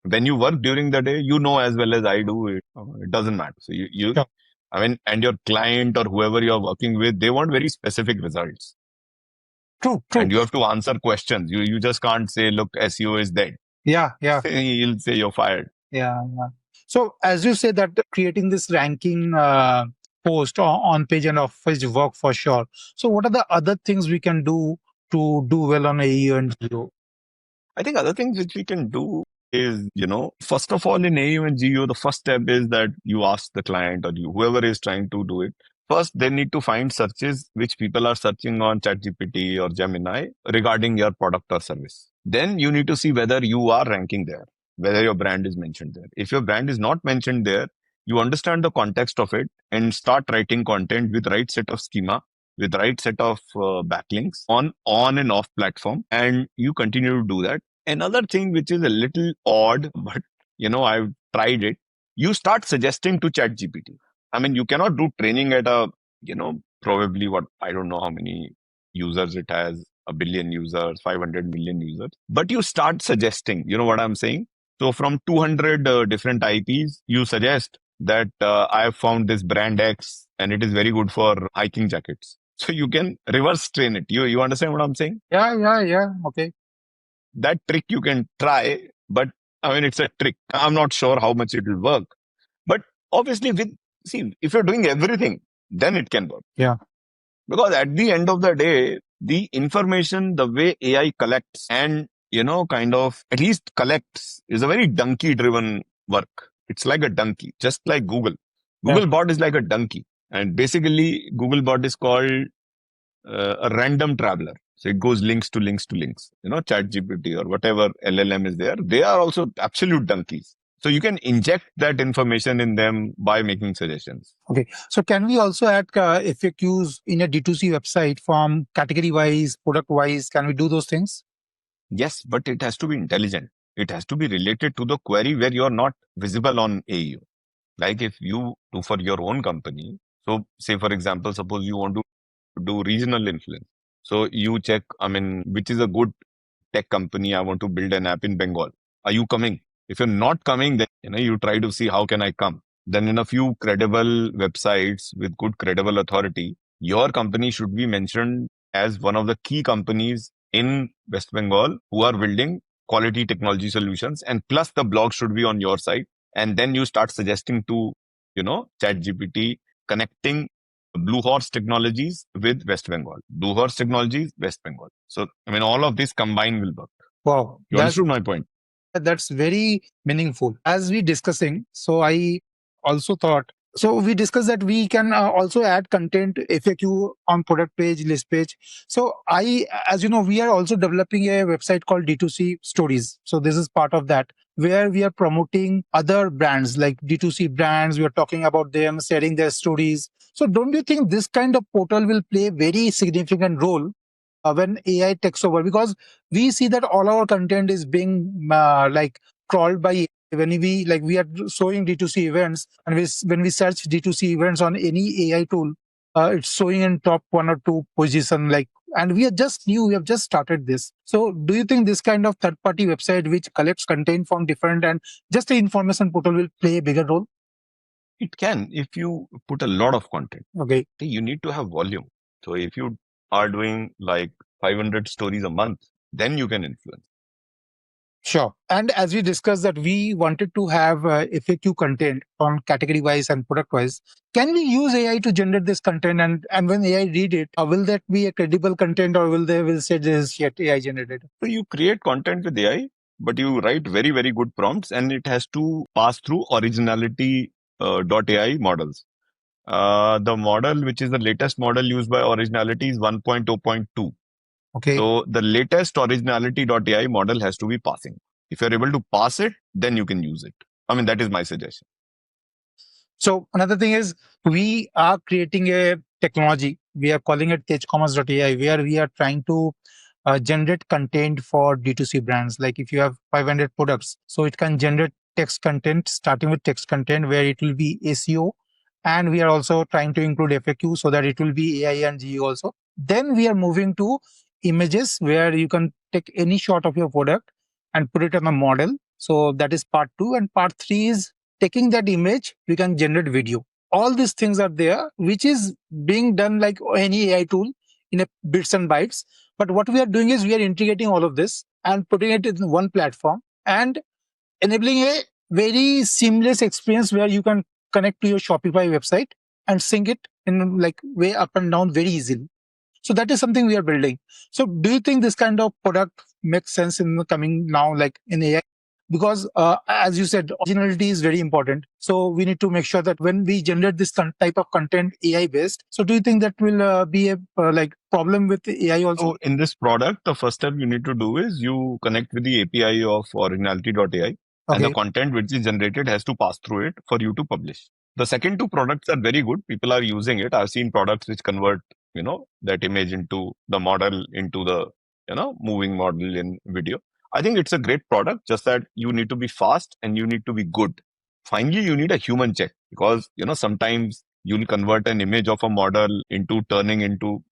S1: when you work during the day, as well as I do, it doesn't matter. So
S2: Sure.
S1: I mean, and your client or whoever you're working with, they want very specific results,
S2: True, true.
S1: and you have to answer questions. You just can't say, look, SEO is dead.
S2: Yeah, yeah,
S1: He'll say you're fired.
S2: yeah, yeah. So as you say that creating this ranking post on page and off page work for sure. So what are the other things we can do to do well on AEO and GEO?
S1: I think other things which we can do is, first of all, in AU and GEO, the first step is that you ask the client, or whoever is trying to do it. First, they need to find searches which people are searching on ChatGPT or Gemini regarding your product or service. Then you need to see whether you are ranking there, whether your brand is mentioned there. If your brand is not mentioned there, you understand the context of it and start writing content with right set of schema, with right set of backlinks on and off platform, and you continue to do that. Another thing which is a little odd, but I've tried it. You start suggesting to ChatGPT. I mean, you cannot do training at probably what, I don't know how many users it has, a billion users, 500 million users. But you start suggesting, you know what I'm saying? So from 200 different IPs, you suggest that I have found this brand X and it is very good for hiking jackets. So you can reverse train it. You understand what I'm saying?
S2: Yeah, yeah, yeah. Okay.
S1: That trick you can try, but I mean, it's a trick. I'm not sure how much it will work. But obviously, see, if you're doing everything, then it can work.
S2: Yeah.
S1: Because at the end of the day, the information, the way AI collects and, kind of at least collects, is a very donkey driven work. It's like a donkey, just like Google.
S2: Yeah.
S1: Google bot is like a donkey. And basically, Google bot is called a random traveler. So it goes links to links to links. ChatGPT or whatever LLM is there, they are also absolute donkeys. So you can inject that information in them by making suggestions.
S2: Okay. So can we also add FAQs in a D2C website from category wise, product wise? Can we do those things?
S1: Yes, but it has to be intelligent. It has to be related to the query where you're not visible on AEO. Like if you do for your own company, so say for example, suppose you want to do regional influence. So you check, I mean, which is a good tech company. I want to build an app in Bengal. Are you coming? If you're not coming, then you try to see how can I come. Then in a few credible websites with good credible authority, your company should be mentioned as one of the key companies in West Bengal who are building quality technology solutions. And plus the blog should be on your site. And then you start suggesting to, ChatGPT, connecting Blue Horse Technologies with West Bengal. Blue Horse Technologies, West Bengal. So, I mean, all of this combined will work.
S2: Wow.
S1: You understood my point?
S2: That's very meaningful. As we discussing, so I also thought, so we discussed that we can also add content FAQ on product page, list page. So as you know, we are also developing a website called D2C Stories. So this is part of that, where we are promoting other brands like D2C brands. We are talking about them, sharing their stories. So don't you think this kind of portal will play a very significant role when AI takes over? Because we see that all our content is being crawled by AI. When we are showing D2C events, and when we search D2C events on any AI tool, it's showing in top 1 or 2 position. And we are just new, we have just started this. So do you think this kind of third party website which collects content from different and just the information portal will play a bigger role?
S1: It can if you put a lot of content.
S2: Okay.
S1: You need to have volume. So if you are doing like 500 stories a month, then you can influence.
S2: Sure. And as we discussed that we wanted to have FAQ content on category wise and product wise, can we use AI to generate this content? And when AI read it, will that be a credible content, or will say this is yet AI generated?
S1: So you create content with AI, but you write very, very good prompts, and it has to pass through originality .ai models. The model, which is the latest model used by Originality, is 1.0.2.
S2: Okay.
S1: So the latest Originality.ai model has to be passing. If you're able to pass it, then you can use it. I mean, that is my suggestion.
S2: So another thing is we are creating a technology. We are calling it TezCommerce.ai, where we are trying to generate content for D2C brands. Like if you have 500 products, so it can generate text content, starting with text content where it will be SEO. And we are also trying to include FAQ so that it will be AI and GEO also. Then we are moving to images where you can take any shot of your product and put it on a model. So that is part two. And part three is taking that image, we can generate video. All these things are there, which is being done like any AI tool in a bits and bytes. But what we are doing is we are integrating all of this and putting it in one platform and enabling a very seamless experience where you can connect to your Shopify website and sync it in like way up and down very easily. So that is something we are building. So do you think this kind of product makes sense in the coming now, like in AI? Because as you said, originality is very important. So we need to make sure that when we generate this type of content AI based, so do you think that will be a like problem with AI also?
S1: So in this product, the first step you need to do is you connect with the API of Originality.ai, and the
S2: Okay.
S1: content which is generated has to pass through it for you to publish. The second two products are very good. People are using it. I've seen products which convert, that image into the model, into the, moving model in video. I think it's a great product, just that you need to be fast and you need to be good. Finally, you need a human check because, sometimes you'll convert an image of a model into turning into,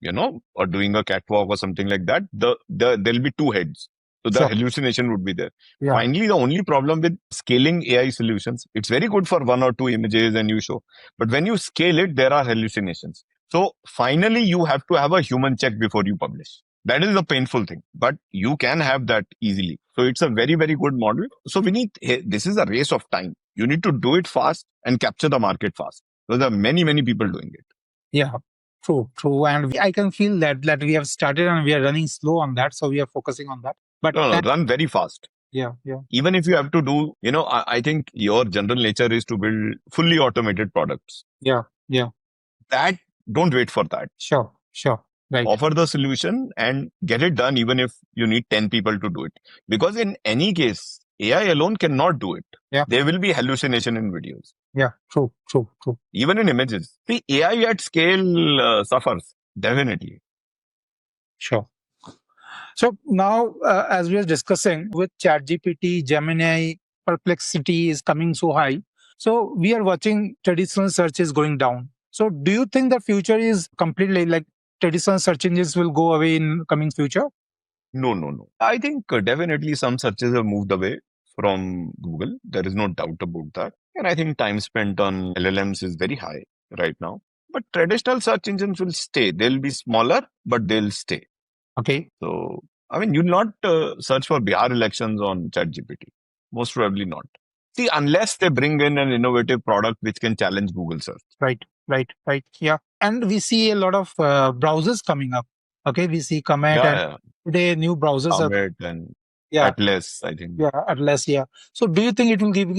S1: or doing a catwalk or something like that. There'll be two heads. So the
S2: Sure.
S1: hallucination would be there.
S2: Yeah.
S1: Finally, the only problem with scaling AI solutions, it's very good for one or two images and you show, but when you scale it, there are hallucinations. So finally, you have to have a human check before you publish. That is the painful thing, but you can have that easily. So it's a very, very good model. So we need, this is a race of time. You need to do it fast and capture the market fast. So there are many, many people doing it.
S2: Yeah. True, true. And I can feel that we have started and we are running slow on that. So we are focusing on that. But
S1: No, no, run very fast.
S2: yeah, yeah,
S1: Even if you have to do, I think your general nature is to build fully automated products.
S2: yeah, yeah.
S1: That, don't wait for that.
S2: Sure, sure. Right.
S1: Offer the solution and get it done, even if you need 10 people to do it. Because in any case, AI alone cannot do it.
S2: Yeah.
S1: There will be hallucination in videos.
S2: Yeah, true, true, true.
S1: Even in images. See, AI at scale suffers, definitely.
S2: Sure. So now, as we are discussing with ChatGPT, Gemini, perplexity is coming so high. So we are watching traditional search is going down. So do you think the future is completely like traditional search engines will go away in coming future?
S1: No, no, no. I think definitely some searches have moved away from Google. There is no doubt about that. And I think time spent on LLMs is very high right now. But traditional search engines will stay. They'll be smaller, but they'll stay.
S2: Okay.
S1: So, I mean, you'll not search for Bihar elections on ChatGPT. Most probably not. See, unless they bring in an innovative product which can challenge Google search.
S2: Right, right, right. Yeah. And we see a lot of browsers coming up. Okay. We see Comet
S1: Yeah,
S2: and
S1: yeah.
S2: today new browsers are,
S1: Comet and
S2: yeah,
S1: Atlas, I think.
S2: yeah, Atlas, yeah. So do you think it will give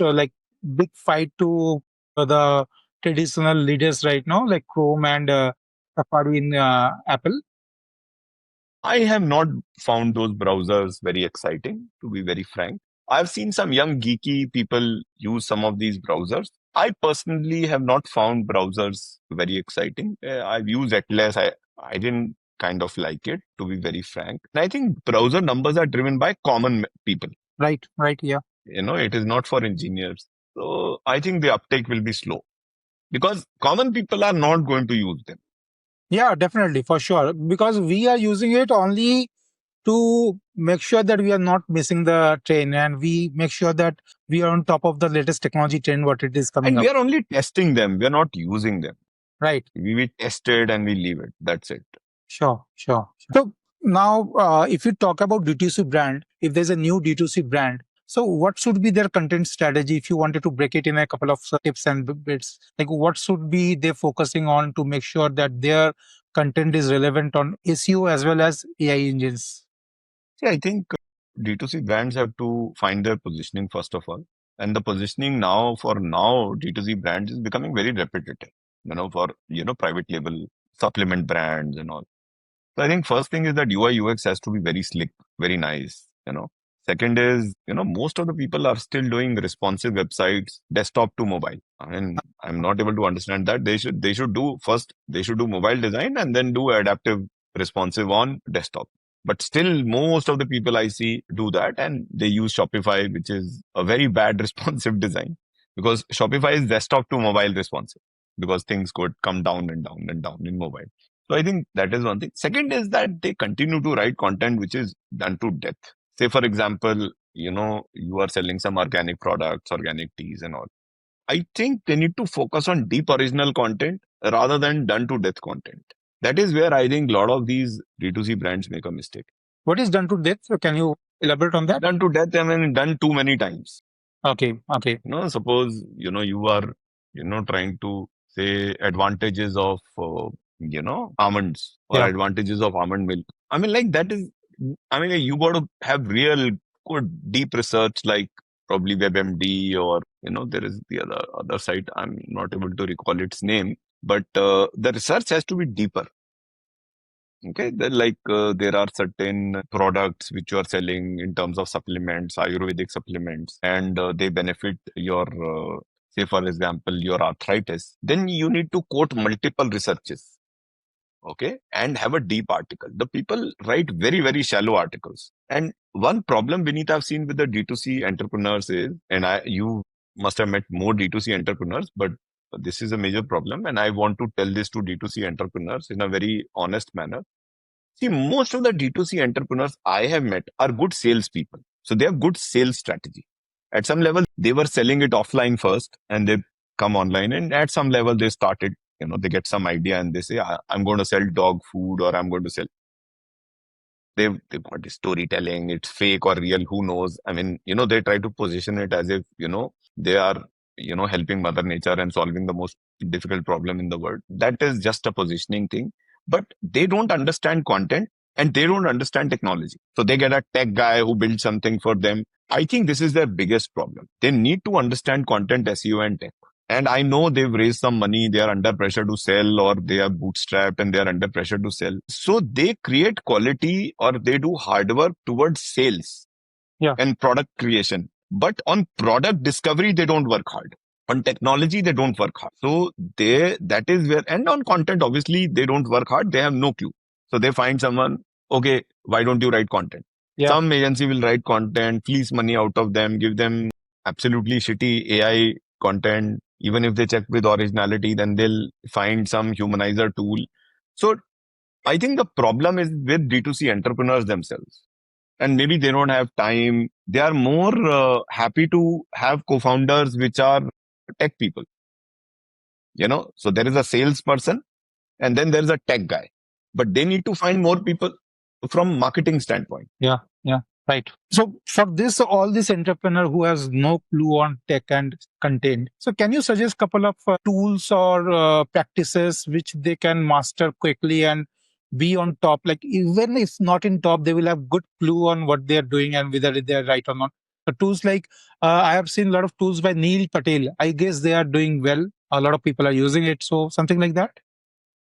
S2: like big fight to the traditional leaders right now, like Chrome and Safari in Apple?
S1: I have not found those browsers very exciting, to be very frank. I've seen some young geeky people use some of these browsers. I personally have not found browsers very exciting. I've used Atlas. I didn't kind of like it, to be very frank. And I think browser numbers are driven by common people.
S2: Right, right, yeah.
S1: It is not for engineers. So I think the uptake will be slow because common people are not going to use them.
S2: Yeah, definitely, for sure. Because we are using it only to make sure that we are not missing the train and we make sure that we are on top of the latest technology trend, what it is coming
S1: And
S2: up.
S1: we are only testing them. We are not using them.
S2: Right.
S1: We test it and we leave it. That's it.
S2: Sure, sure. So now, if you talk about D2C brand, if there's a new D2C brand, so what should be their content strategy if you wanted to break it in a couple of tips and bits? Like what should be they focusing on to make sure that their content is relevant on SEO as well as AI engines?
S1: See, I think D2C brands have to find their positioning first of all. And the positioning now for now, D2C brands is becoming very repetitive. for, private label supplement brands and all. So I think first thing is that UI UX has to be very slick, very nice. Second is, most of the people are still doing responsive websites, desktop to mobile. I mean, I'm not able to understand that. They should do mobile design and then do adaptive responsive on desktop. But still, most of the people I see do that and they use Shopify, which is a very bad responsive design because Shopify is desktop to mobile responsive because things could come down and down and down in mobile. So I think that is one thing. Second is that they continue to write content which is done to death. Say, for example, you are selling some organic products, organic teas and all. I think they need to focus on deep original content rather than done to death content. That is where I think a lot of these D2C brands make a mistake.
S2: What is done to death? So can you elaborate on that?
S1: Done to death, I mean, done too many times.
S2: Okay, okay.
S1: Suppose, you are, trying to say advantages of, almonds or
S2: Yeah,
S1: advantages of almond milk. I mean, like that is, I mean, you got to have real good deep research, like probably WebMD or, there is the other site. I'm not able to recall its name, but the research has to be deeper. Okay, there are certain products which you are selling in terms of supplements, Ayurvedic supplements, and they benefit your, say for example, your arthritis. Then you need to quote multiple researches, okay, and have a deep article. The people write very, very shallow articles. And one problem, Vineet, I've seen with the D2C entrepreneurs is, and you must have met more D2C entrepreneurs, but this is a major problem. And I want to tell this to D2C entrepreneurs in a very honest manner. See, most of the D2C entrepreneurs I have met are good salespeople. So they have good sales strategy. At some level, they were selling it offline first and they come online. And at some level, they started, they get some idea and they say, I'm going to sell dog food or I'm going to sell. They've got this storytelling, it's fake or real, who knows? I mean, they try to position it as if, they are, helping Mother Nature and solving the most difficult problem in the world. That is just a positioning thing. But they don't understand content and they don't understand technology. So they get a tech guy who builds something for them. I think this is their biggest problem. They need to understand content, SEO, and tech. And I know they've raised some money, they are under pressure to sell, or they are bootstrapped and they are under pressure to sell. So they create quality or they do hard work towards sales
S2: yeah,
S1: and product creation. But on product discovery, they don't work hard. On technology, they don't work hard. So that is where, and on content, obviously, they don't work hard. They have no clue. So they find someone, okay, why don't you write content?
S2: yeah,
S1: Some agency will write content, fleece money out of them, give them absolutely shitty AI content. Even if they check with originality, then they'll find some humanizer tool. So I think the problem is with D2C entrepreneurs themselves. And maybe they don't have time. They are more happy to have co-founders which are tech people. So there is a salesperson and then there's a tech guy. But they need to find more people from marketing standpoint.
S2: yeah, yeah. Right. So for this, all this entrepreneur who has no clue on tech and content, so can you suggest couple of tools or practices which they can master quickly and be on top? Like even if not in top, they will have good clue on what they are doing and whether they are right or not. So tools like I have seen a lot of tools by Neil Patel. I guess they are doing well. A lot of people are using it. So something like that.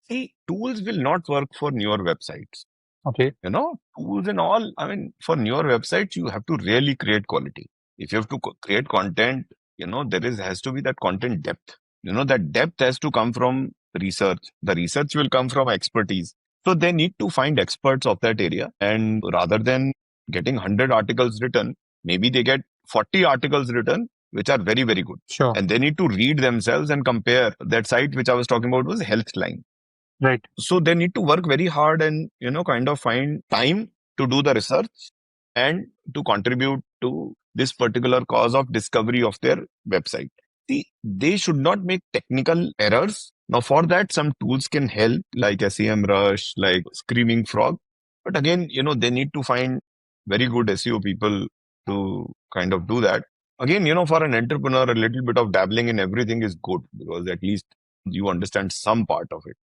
S1: See, tools will not work for newer websites.
S2: Okay.
S1: Tools and all. I mean, for newer websites, you have to really create quality. If you have to create content, has to be that content depth. That depth has to come from research. The research will come from expertise. So they need to find experts of that area. And rather than getting 100 articles written, maybe they get 40 articles written, which are very, very good.
S2: Sure.
S1: And they need to read themselves and compare. That site which I was talking about was Healthline.
S2: Right.
S1: So they need to work very hard and, kind of find time to do the research and to contribute to this particular cause of discovery of their website. See, they should not make technical errors. Now, for that, some tools can help, like SEMrush, like Screaming Frog. But again, they need to find very good SEO people to kind of do that. Again, for an entrepreneur, a little bit of dabbling in everything is good because at least you understand some part of it.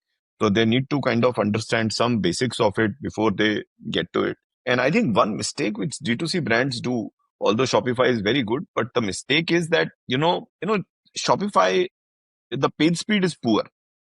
S1: So they need to kind of understand some basics of it before they get to it. And I think one mistake which D2C brands do, although Shopify is very good, but the mistake is that, Shopify, the page speed is poor.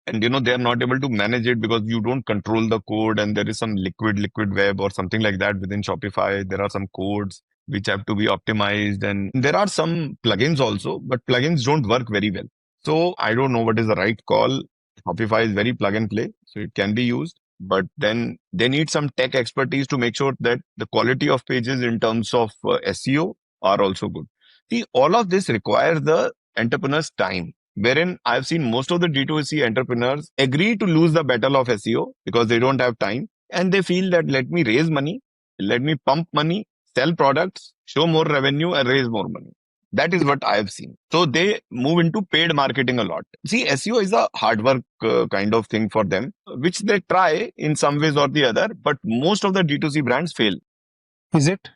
S1: and they are not able to manage it because you don't control the code, and there is some liquid web or something like that within Shopify. There are some codes which have to be optimized, and there are some plugins also, but plugins don't work very well. So I don't know what is the right call. Shopify is very plug and play, so it can be used, but then they need some tech expertise to make sure that the quality of pages in terms of SEO are also good. See, all of this requires the entrepreneur's time, wherein I've seen most of the D2C entrepreneurs agree to lose the battle of SEO because they don't have time, and they feel that let me raise money, let me pump money, sell products, show more revenue, and raise more money. That is what I have seen. So they move into paid marketing a lot. See, SEO is a hard work kind of thing for them, which they try in some ways or the other, but most of the D2C brands fail.
S2: Is it?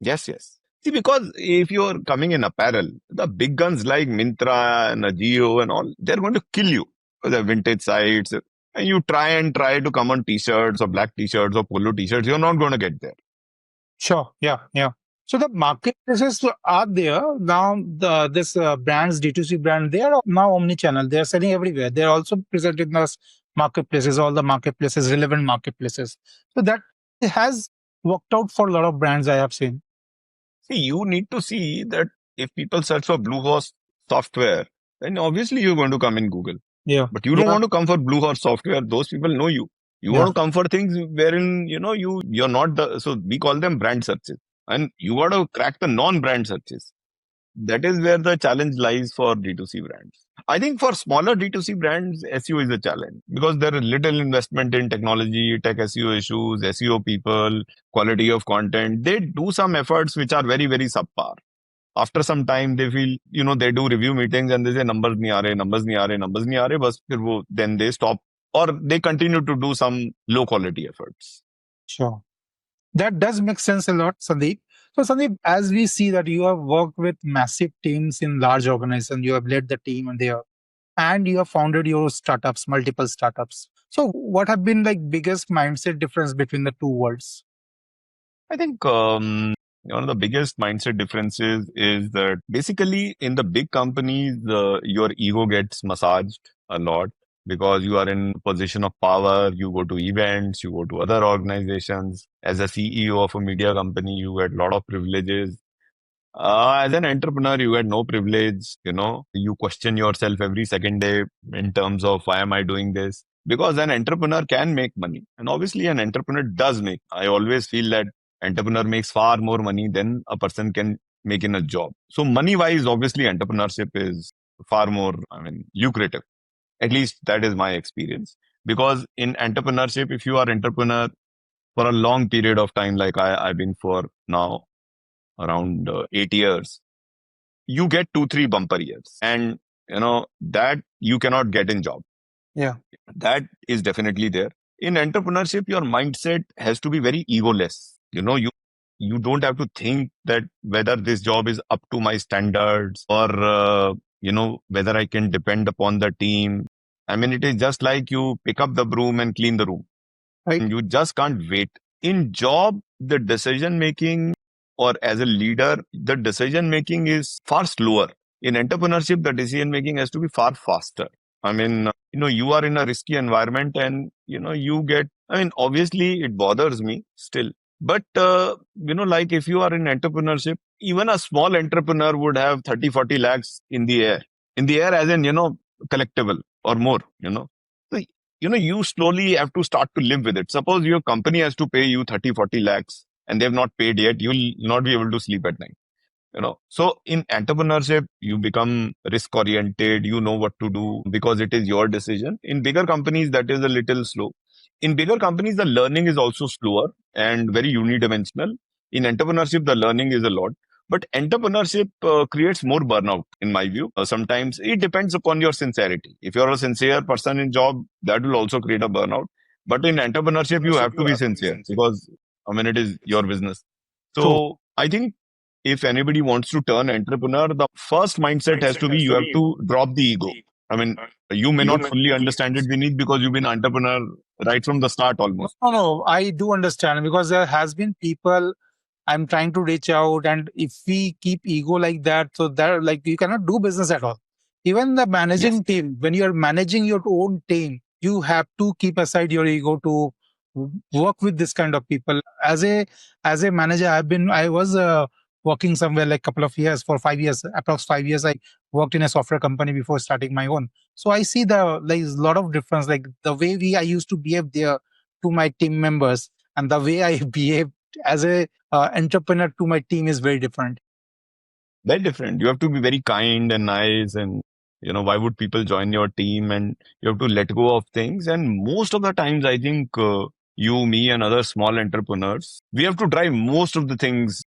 S1: Yes, yes. See, because if you're coming in apparel, the big guns like Mintra and GEO and all, they're going to kill you. The vintage sites, and you try to come on t-shirts or black t-shirts or polo t-shirts, you're not going to get there.
S2: Sure. Yeah. Yeah. So the marketplaces are there now. This brands, D2C brand, they are now omni-channel. They are selling everywhere. They are also present in the marketplaces, all the marketplaces, relevant marketplaces. So that has worked out for a lot of brands I have seen.
S1: See, you need to see that if people search for Blue Horse software, then obviously you're going to come in Google.
S2: Yeah.
S1: But you don't
S2: Yeah.
S1: want to come for Blue Horse software. Those people know you. You
S2: Yeah.
S1: want to come for things wherein, you're not so we call them brand searches. And you got to crack the non-brand searches. That is where the challenge lies for D2C brands. I think for smaller D2C brands, SEO is a challenge because there is little investment in technology, tech SEO issues, SEO people, quality of content. They do some efforts which are very, very subpar. After some time, they feel, they do review meetings and they say, numbers nahi aa rahe, numbers nahi aa rahe, numbers nahi aa rahe, bas fir then they stop or they continue to do some low quality efforts.
S2: Sure. That does make sense a lot, Sandeep. So, Sandeep, as we see that you have worked with massive teams in large organizations, you have led the team and there, and you have founded your startups, multiple startups. So, what have been like biggest mindset difference between the two worlds?
S1: I think one of the biggest mindset differences is that basically in the big companies, your ego gets massaged a lot because you are in a position of power. You go to events, you go to other organizations. As a CEO of a media company, you get a lot of privileges. As an entrepreneur, you get no privilege. You question yourself every second day in terms of why am I doing this? Because an entrepreneur can make money, and obviously, an entrepreneur does make. I always feel that entrepreneur makes far more money than a person can make in a job. So, money wise, obviously, entrepreneurship is far more, lucrative. At least that is my experience. Because in entrepreneurship, if you are entrepreneur for a long period of time, like I've been for now around 8 years, you get 2, 3 bumper years, and that you cannot get in job.
S2: Yeah.
S1: That is definitely there. In entrepreneurship, your mindset has to be very egoless. You don't have to think that whether this job is up to my standards or whether I can depend upon the team. I mean, it is just like you pick up the broom and clean the room.
S2: Right.
S1: You just can't wait. In job, the decision making, or as a leader, the decision making is far slower. In entrepreneurship, the decision making has to be far faster. I mean, you are in a risky environment and, you get, obviously it bothers me still. But, like if you are in entrepreneurship, even a small entrepreneur would have 30, 40 lakhs in the air as in, collectible or more, So, you slowly have to start to live with it. Suppose your company has to pay you 30, 40 lakhs and they've not paid yet, you'll not be able to sleep at night. So in entrepreneurship, you become risk oriented, you know what to do because it is your decision. In bigger companies, that is a little slow. In bigger companies, the learning is also slower and very unidimensional. In entrepreneurship, the learning is a lot. But entrepreneurship creates more burnout, in my view. Sometimes it depends upon your sincerity. If you're a sincere person in job, that will also create a burnout. But in entrepreneurship, you have to be sincere because, it is your business.
S2: True.
S1: So I think if anybody wants to turn entrepreneur, the first mindset has to be you have to drop the ego. I mean, you may not fully understand it, Vineet, because you've been entrepreneur right from the start
S2: No,
S1: almost.
S2: no, no, I do understand because there has been people I'm trying to reach out, and if we keep ego like that, so that like you cannot do business at all. Even the
S1: Yes.
S2: managing team, when you're managing your own team, you have to keep aside your ego to work with this kind of people. As a manager, I was working somewhere like couple of years, for 5 years, approx 5 years. I worked in a software company before starting my own. So I see there's a lot of difference, like the way I used to behave there to my team members, and the way I behave as a entrepreneur to my team is very different.
S1: Very different. You have to be very kind and nice, and why would people join your team? And you have to let go of things. And most of the times, I think you, me, and other small entrepreneurs, we have to drive most of the things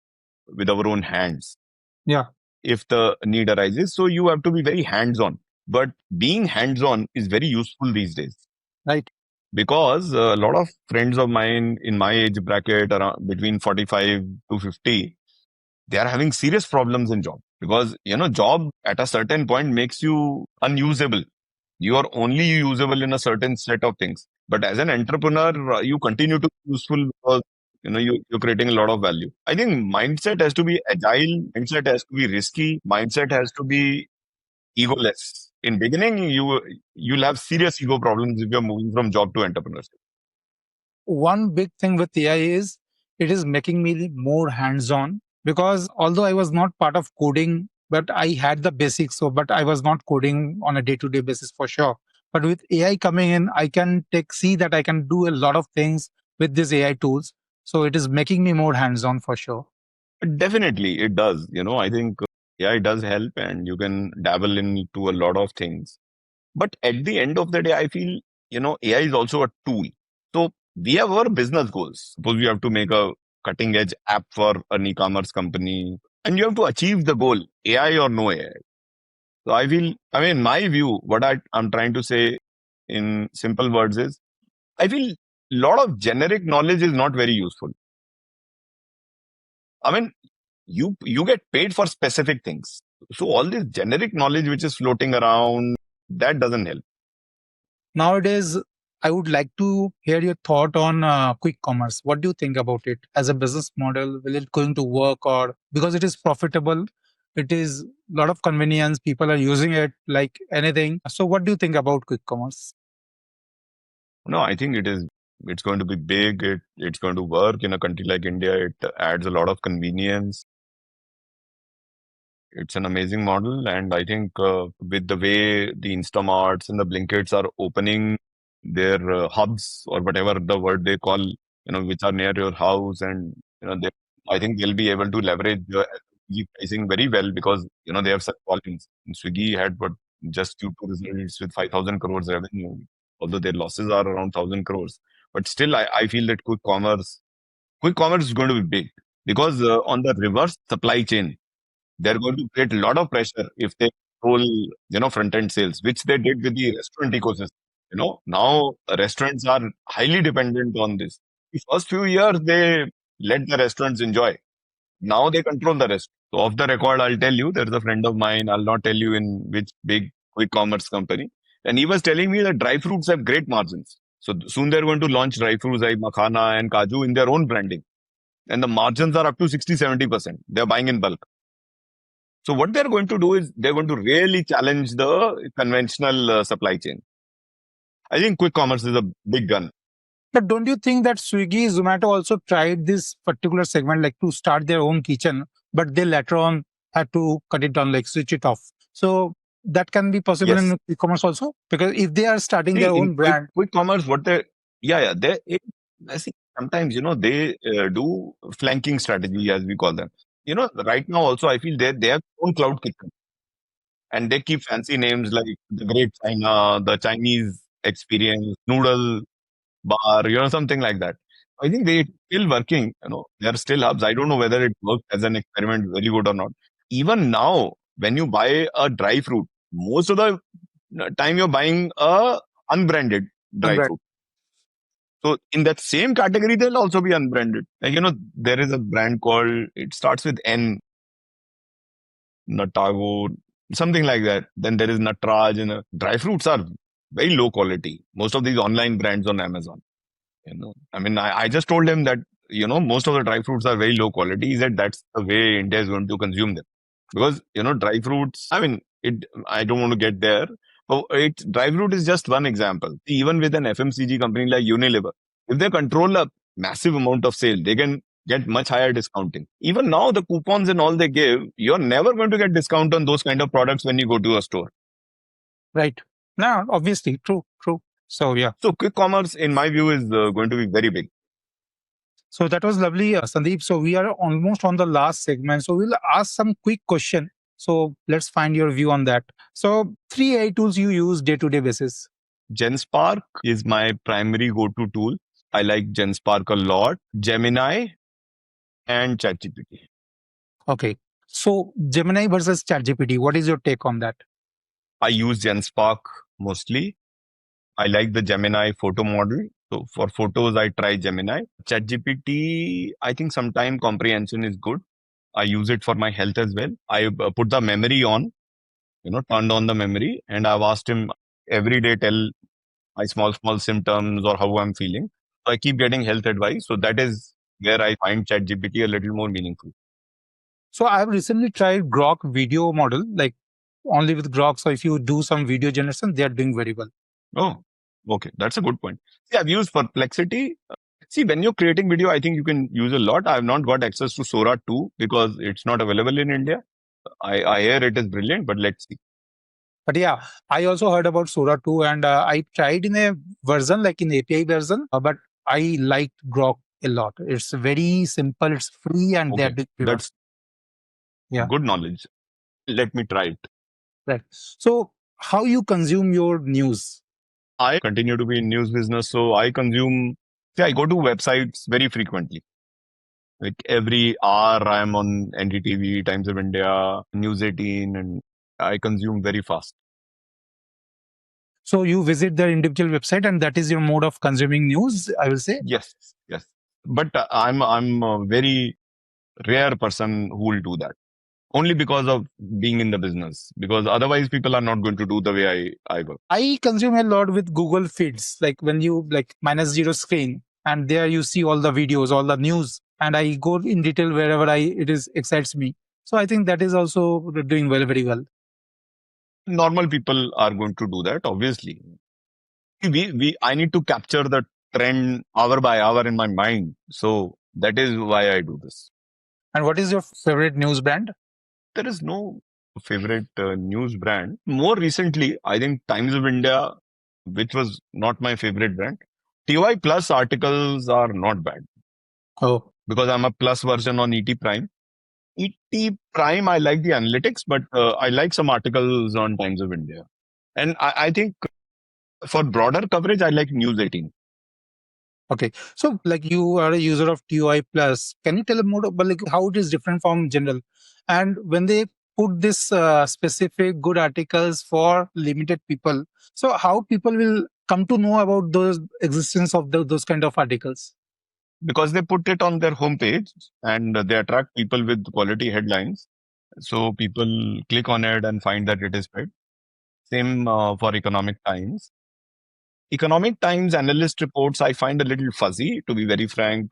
S1: with our own hands
S2: Yeah,
S1: if the need arises. So you have to be very hands-on. But being hands-on is very useful these days
S2: right.
S1: because a lot of friends of mine in my age bracket, around between 45 to 50, they are having serious problems in job because job at a certain point makes you unusable. You are only usable in a certain set of things, but as an entrepreneur you continue to be useful because you're creating a lot of value. I think mindset has to be agile, mindset has to be risky, mindset has to be egoless. In beginning, you'll have serious ego problems if you're moving from job to entrepreneurship.
S2: One big thing with AI is it is making me more hands-on, because although I was not part of coding, but I had the basics. So, but I was not coding on a day-to-day basis for sure. But with AI coming in, I can see that I can do a lot of things with these AI tools. So it is making me more hands-on for sure.
S1: Definitely, it does. I think AI does help, and you can dabble into a lot of things. But at the end of the day, I feel AI is also a tool. So we have our business goals. Suppose we have to make a cutting edge app for an e-commerce company, and you have to achieve the goal, AI or no AI. So I feel, I mean, my view, what I'm trying to say in simple words is, I feel a lot of generic knowledge is not very useful. I mean, you get paid for specific things. So all this generic knowledge which is floating around, that doesn't help.
S2: Nowadays, I would like to hear your thought on quick commerce. What do you think about it as a business model? Will it going to work, or because it is profitable, it is a lot of convenience. People are using it like anything. So, what do you think about quick commerce?
S1: No, I think it's going to be big. It's going to work in a country like India. It adds a lot of convenience. It's an amazing model, and I think with the way the Instamarts and the Blinkits are opening their hubs or whatever the word they call, which are near your house, and I think they'll be able to leverage the FMCG pricing very well because they have such volumes. And Swiggy had but just Q2 results with 5,000 crores revenue, although their losses are around 1,000 crores. But still, I feel that quick commerce is going to be big because on the reverse supply chain they're going to create a lot of pressure if they control, front end sales, which they did with the restaurant ecosystem. Now restaurants are highly dependent on this. The first few years, they let the restaurants enjoy. Now they control the rest. So off the record, I'll tell you, there's a friend of mine, I'll not tell you in which big quick commerce company. And he was telling me that dry fruits have great margins. So soon they're going to launch dry fruits like makhana and kaju in their own branding. And the margins are up to 60-70%. They're buying in bulk. So what they're going to do is they're going to really challenge the conventional supply chain. I think quick commerce is a big gun.
S2: But don't you think that Swiggy, Zomato also tried this particular segment, like to start their own kitchen, but they later on had to cut it down, like switch it off. So that can be possible
S1: Yes.
S2: in e-commerce also, because if they are starting
S1: See,
S2: their
S1: in
S2: own brand.
S1: quick commerce, what they, yeah, I see sometimes, they do flanking strategy, as we call them. Right now also, I feel they have their own cloud kitchen and they keep fancy names like the Great China, the Chinese experience, noodle bar, something like that. I think they still working, they are still hubs. I don't know whether it works as an experiment very good or not. Even now, when you buy a dry fruit, most of the time you're buying a unbranded dry fruit. So in that same category, they'll also be unbranded. Like, there is a brand called, it starts with N, Natago, something like that. Then there is Natraj, and dry fruits are very low quality. Most of these online brands on Amazon. I mean, I just told him that most of the dry fruits are very low quality. He said that's the way India is going to consume them because dry fruits, I mean, I don't want to get there. Oh, dry fruit is just one example. Even with an FMCG company like Unilever, if they control a massive amount of sale, they can get much higher discounting. Even now, the coupons and all they give, you're never going to get discount on those kind of products when you go to a store.
S2: Right. No, obviously, true. So yeah.
S1: So quick commerce, in my view, is going to be very big.
S2: So that was lovely, Sandeep. So we are almost on the last segment. So we'll ask some quick question. So let's find your view on that. So 3 AI tools you use day-to-day basis.
S1: GenSpark is my primary go-to tool. I like GenSpark a lot. Gemini and ChatGPT.
S2: Okay. So Gemini versus ChatGPT, what is your take on that?
S1: I use GenSpark mostly. I like the Gemini photo model. So for photos, I try Gemini. ChatGPT, I think sometime comprehension is good. I use it for my health as well. I put the memory on, turned on the memory, and I've asked him every day, tell my small symptoms or how I'm feeling. So I keep getting health advice. So that is where I find ChatGPT a little more meaningful.
S2: So I've recently tried Grok video model, like only with Grok. So if you do some video generation, they are doing very well.
S1: Oh, okay. That's a good point. See, I've used Perplexity. See, when you're creating video, I think you can use a lot. I've not got access to Sora 2 because it's not available in India. I hear it is brilliant, but let's see.
S2: But yeah, I also heard about Sora 2 and I tried in a version, like in API version, but I liked Grok a lot. It's very simple, it's free, and they're
S1: Okay.
S2: doing
S1: That's
S2: yeah.
S1: good knowledge. Let me try it.
S2: Right. So how you consume your news?
S1: I continue to be in news business, so I go to websites very frequently. Like every hour, I'm on NDTV, Times of India, News 18, and I consume very fast.
S2: So you visit their individual website, and that is your mode of consuming news, I will say.
S1: Yes, yes. But I'm a very rare person who will do that. Only because of being in the business. Because otherwise, people are not going to do the way I work.
S2: I consume a lot with Google Feeds, like when you like -0 screen, and there you see all the videos, all the news, and I go in detail wherever it is excites me. So I think that is also doing very well.
S1: Normal people are going to do that, obviously. I need to capture the trend hour by hour in my mind. So that is why I do this.
S2: And what is your favorite news brand?
S1: There is no favorite news brand. More recently, I think Times of India, which was not my favorite brand. TY Plus articles are not bad
S2: Oh,
S1: because I'm a plus version on ET Prime. ET Prime, I like the analytics, but I like some articles on Times of India. And I think for broader coverage, I like News 18.
S2: okay. So like you are a user of TOI Plus. Can you tell more about like how it is different from general? And when they put this specific good articles for limited people, so how people will come to know about those existence of those kind of articles?
S1: Because they put it on their homepage and they attract people with quality headlines. So people click on it and find that it is paid. Same for Economic Times. Economic Times analyst reports I find a little fuzzy, to be very frank.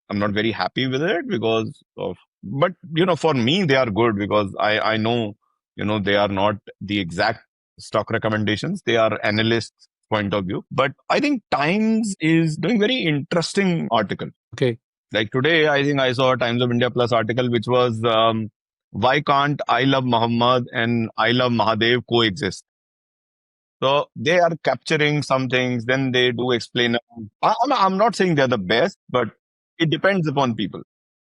S1: I'm not very happy with it because of, but for me, they are good because I know, they are not the exact stock recommendations. They are analysts' point of view. But I think Times is doing very interesting article.
S2: Okay.
S1: Like today, I think I saw a Times of India Plus article, which was, why can't I Love Muhammad and I Love Mahadev coexist? So they are capturing some things, then they do explain. I'm not saying they're the best, but it depends upon people.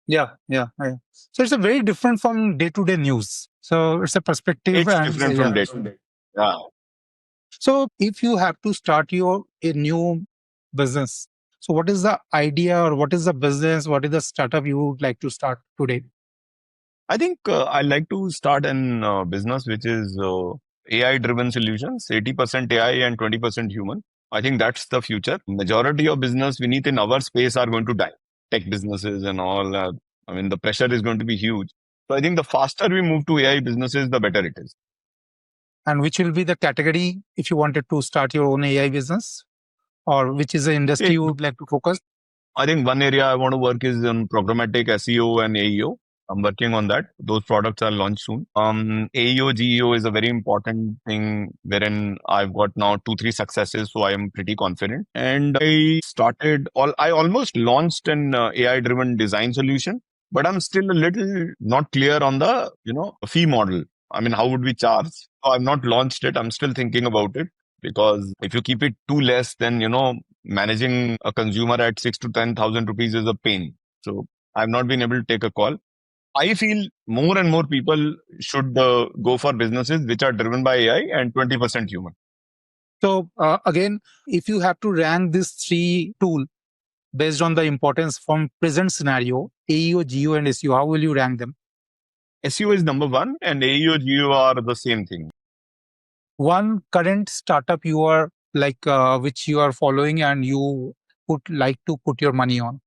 S2: Yeah. So it's a very different from day-to-day news. So it's a perspective
S1: It's
S2: and
S1: different from day to day. Yeah.
S2: So if you have to start a new business, so what is the idea or what is the business, what is the startup you would like to start today?
S1: I think I like to start an business which is AI driven solutions, 80% AI and 20% human. I think that's the future. Majority of business we need in our space are going to die. Tech businesses and all. I mean, the pressure is going to be huge. So I think the faster we move to AI businesses, the better it is.
S2: And which will be the category if you wanted to start your own AI business, or which is the industry
S1: Okay.
S2: you would like to focus?
S1: I think one area I want to work is on programmatic SEO and AEO. I'm working on that. Those products are launched soon. AEO, GEO is a very important thing wherein I've got now 2, 3 successes. So I am pretty confident. And I almost launched an AI driven design solution, but I'm still a little not clear on the, fee model. I mean, how would we charge? So I've not launched it. I'm still thinking about it because if you keep it too less, then, managing a consumer at 6 to 10,000 rupees is a pain. So I've not been able to take a call. I feel more and more people should go for businesses which are driven by AI and 20% human.
S2: So again, if you have to rank these three tools based on the importance from present scenario, AEO, GEO, and SEO, how will you rank them?
S1: SEO is number one, and AEO, GEO are the same thing.
S2: One current startup you are which you are following and you would like to put your money on.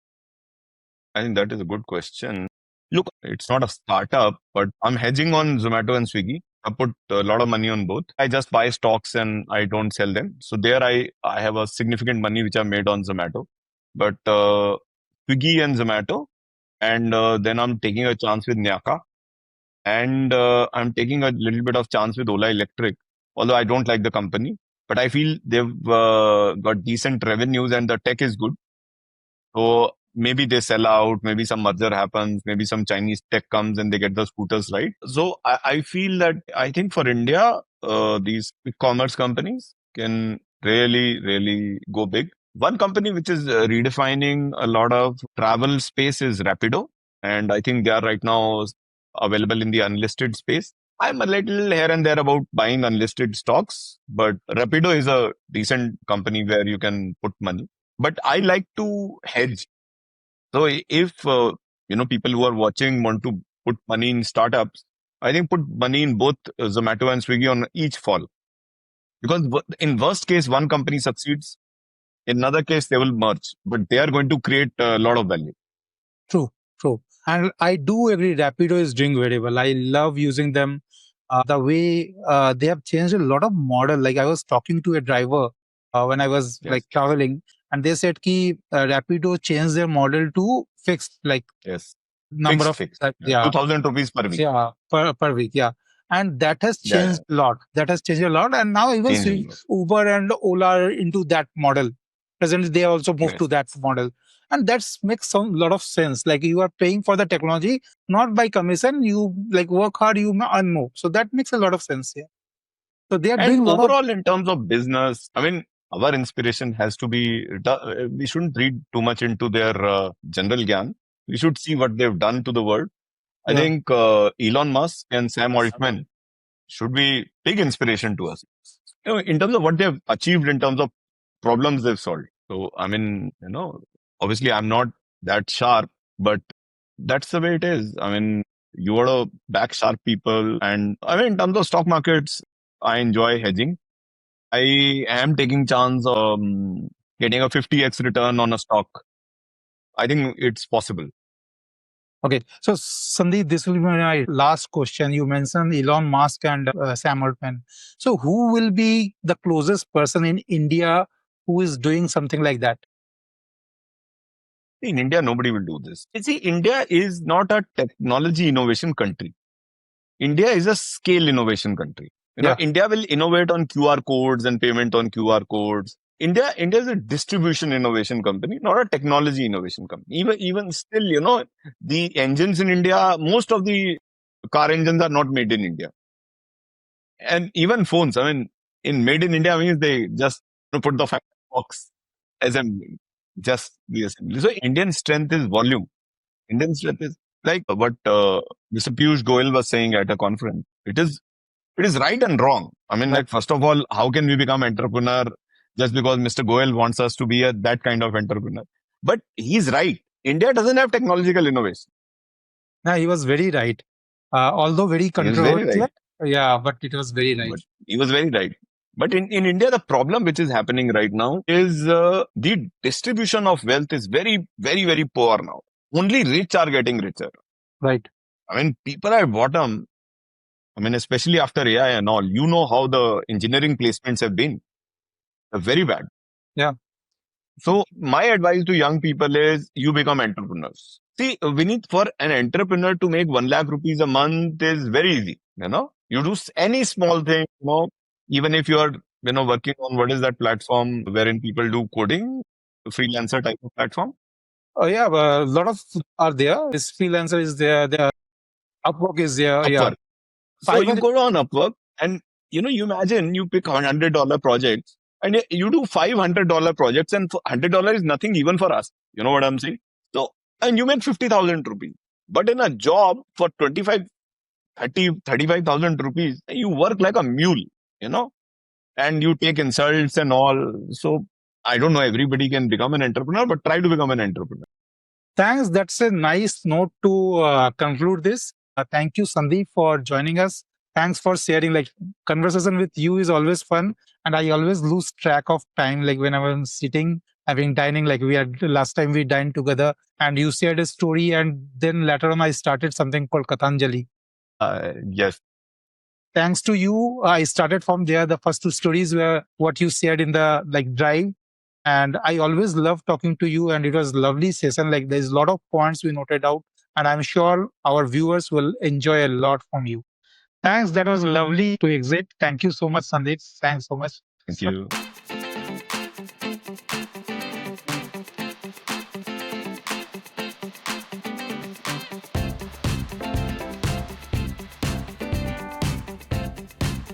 S1: I think that is a good question. Look, it's not a startup, but I'm hedging on Zomato and Swiggy. I put a lot of money on both. I just buy stocks and I don't sell them. So there I have a significant money which I made on Zomato. But Swiggy and Zomato, and then I'm taking a chance with Nyaka, and I'm taking a little bit of chance with Ola Electric, although I don't like the company. But I feel they've got decent revenues and the tech is good. So maybe they sell out, maybe some merger happens, maybe some Chinese tech comes and they get the scooters right. So I feel that I think for India, these e-commerce companies can really, really go big. One company which is redefining a lot of travel space is Rapido. And I think they are right now available in the unlisted space. I'm a little here and there about buying unlisted stocks, but Rapido is a decent company where you can put money. But I like to hedge. So if people who are watching want to put money in startups, I think put money in both Zomato and Swiggy on each fall. Because in worst case, one company succeeds. In another case, they will merge, but they are going to create a lot of value.
S2: True, true. And I do agree Rapido is doing very well. I love using them. The way they have changed a lot of model. Like I was talking to a driver when I was
S1: Yes.
S2: traveling, and they said ki Rapido changed their model to fixed, like
S1: Yes.
S2: number of
S1: Fixed.
S2: yeah,
S1: 2,000 rupees per week.
S2: yeah, per week, yeah. And that has
S1: Yeah, yeah.
S2: changed a lot. That has changed a lot. And now even
S1: Change a lot.
S2: Uber and Ola are into that model. Presently, they also moved
S1: Yes.
S2: to that model. And that makes some lot of sense. Like you are paying for the technology, not by commission. You like work hard, you earn more. So that makes a lot of sense here. So they are
S1: And
S2: doing a lot of
S1: overall, in terms of business, I mean, our inspiration has to be, we shouldn't read too much into their general gyan. We should see what they've done to the world. I
S2: yeah.
S1: think Elon Musk and Sam Altman should be big inspiration to us. In terms of what they've achieved, in terms of problems they've solved. So, I mean, obviously I'm not that sharp, but that's the way it is. I mean, you got to back sharp people. And I mean, in terms of stock markets, I enjoy hedging. I am taking chance of getting a 50x return on a stock. I think it's possible.
S2: Okay. So, Sandeep, this will be my last question. You mentioned Elon Musk and Sam Altman. So, who will be the closest person in India who is doing something like that?
S1: In India, nobody will do this. You see, India is not a technology innovation country. India is a scale innovation country.
S2: Yeah.
S1: India will innovate on QR codes and payment on QR codes. India is a distribution innovation company, not a technology innovation company. Even still, the engines in India, most of the car engines are not made in India. And even phones, I mean, in made in India means they just put the factory box assembly, just the assembly. So Indian strength is volume. Indian strength is like what Mr. Piyush Goyal was saying at a conference. It is right and wrong. I mean,
S2: Right.
S1: like, first of all, how can we become entrepreneur just because Mr. Goyal wants us to be that kind of entrepreneur? But he's right. India doesn't have technological innovation.
S2: Yeah, he was very right. Although very
S1: He was very
S2: controversial.
S1: right.
S2: Yeah, but it was very right.
S1: But he was very right. But in India, the problem which is happening right now is the distribution of wealth is very, very, very poor now. Only rich are getting richer.
S2: Right.
S1: I mean, people at bottom, I mean, especially after AI and all, how the engineering placements have been. They're very bad.
S2: Yeah.
S1: So my advice to young people is you become entrepreneurs. See, Vineet, for an entrepreneur to make 1 lakh rupees a month is very easy. You do any small thing, even if you are, working on what is that platform wherein people do coding, freelancer type of platform,
S2: Yeah, a lot of are there. This freelancer is there. The Upwork is there. Yeah,
S1: Upwork. So you
S2: Fiverr.
S1: go on Upwork and, you imagine you pick $100 projects and you do $500 projects, and $100 is nothing even for us. You know what I'm saying? So, and you make 50,000 rupees. But in a job for 25, 30, 35,000 rupees, you work like a mule, you know, and you take insults and all. So I don't know, everybody can become an entrepreneur, but try to become an entrepreneur.
S2: Thanks. That's a nice note to conclude this. Thank you, Sandeep, for joining us. Thanks for sharing. Like, conversation with you is always fun, and I always lose track of time. Like when I'm sitting having dining, like we had last time we dined together, and you shared a story, and then later on I started something called Katanjali.
S1: Yes.
S2: Thanks to you, I started from there. The first two stories were what you shared in the like drive. And I always love talking to you, and it was lovely session. Like there's a lot of points we noted out, and I'm sure our viewers will enjoy a lot from you. Thanks. That was lovely to exit. Thank you so much, Sandeep. Thanks so much.
S1: Thank you.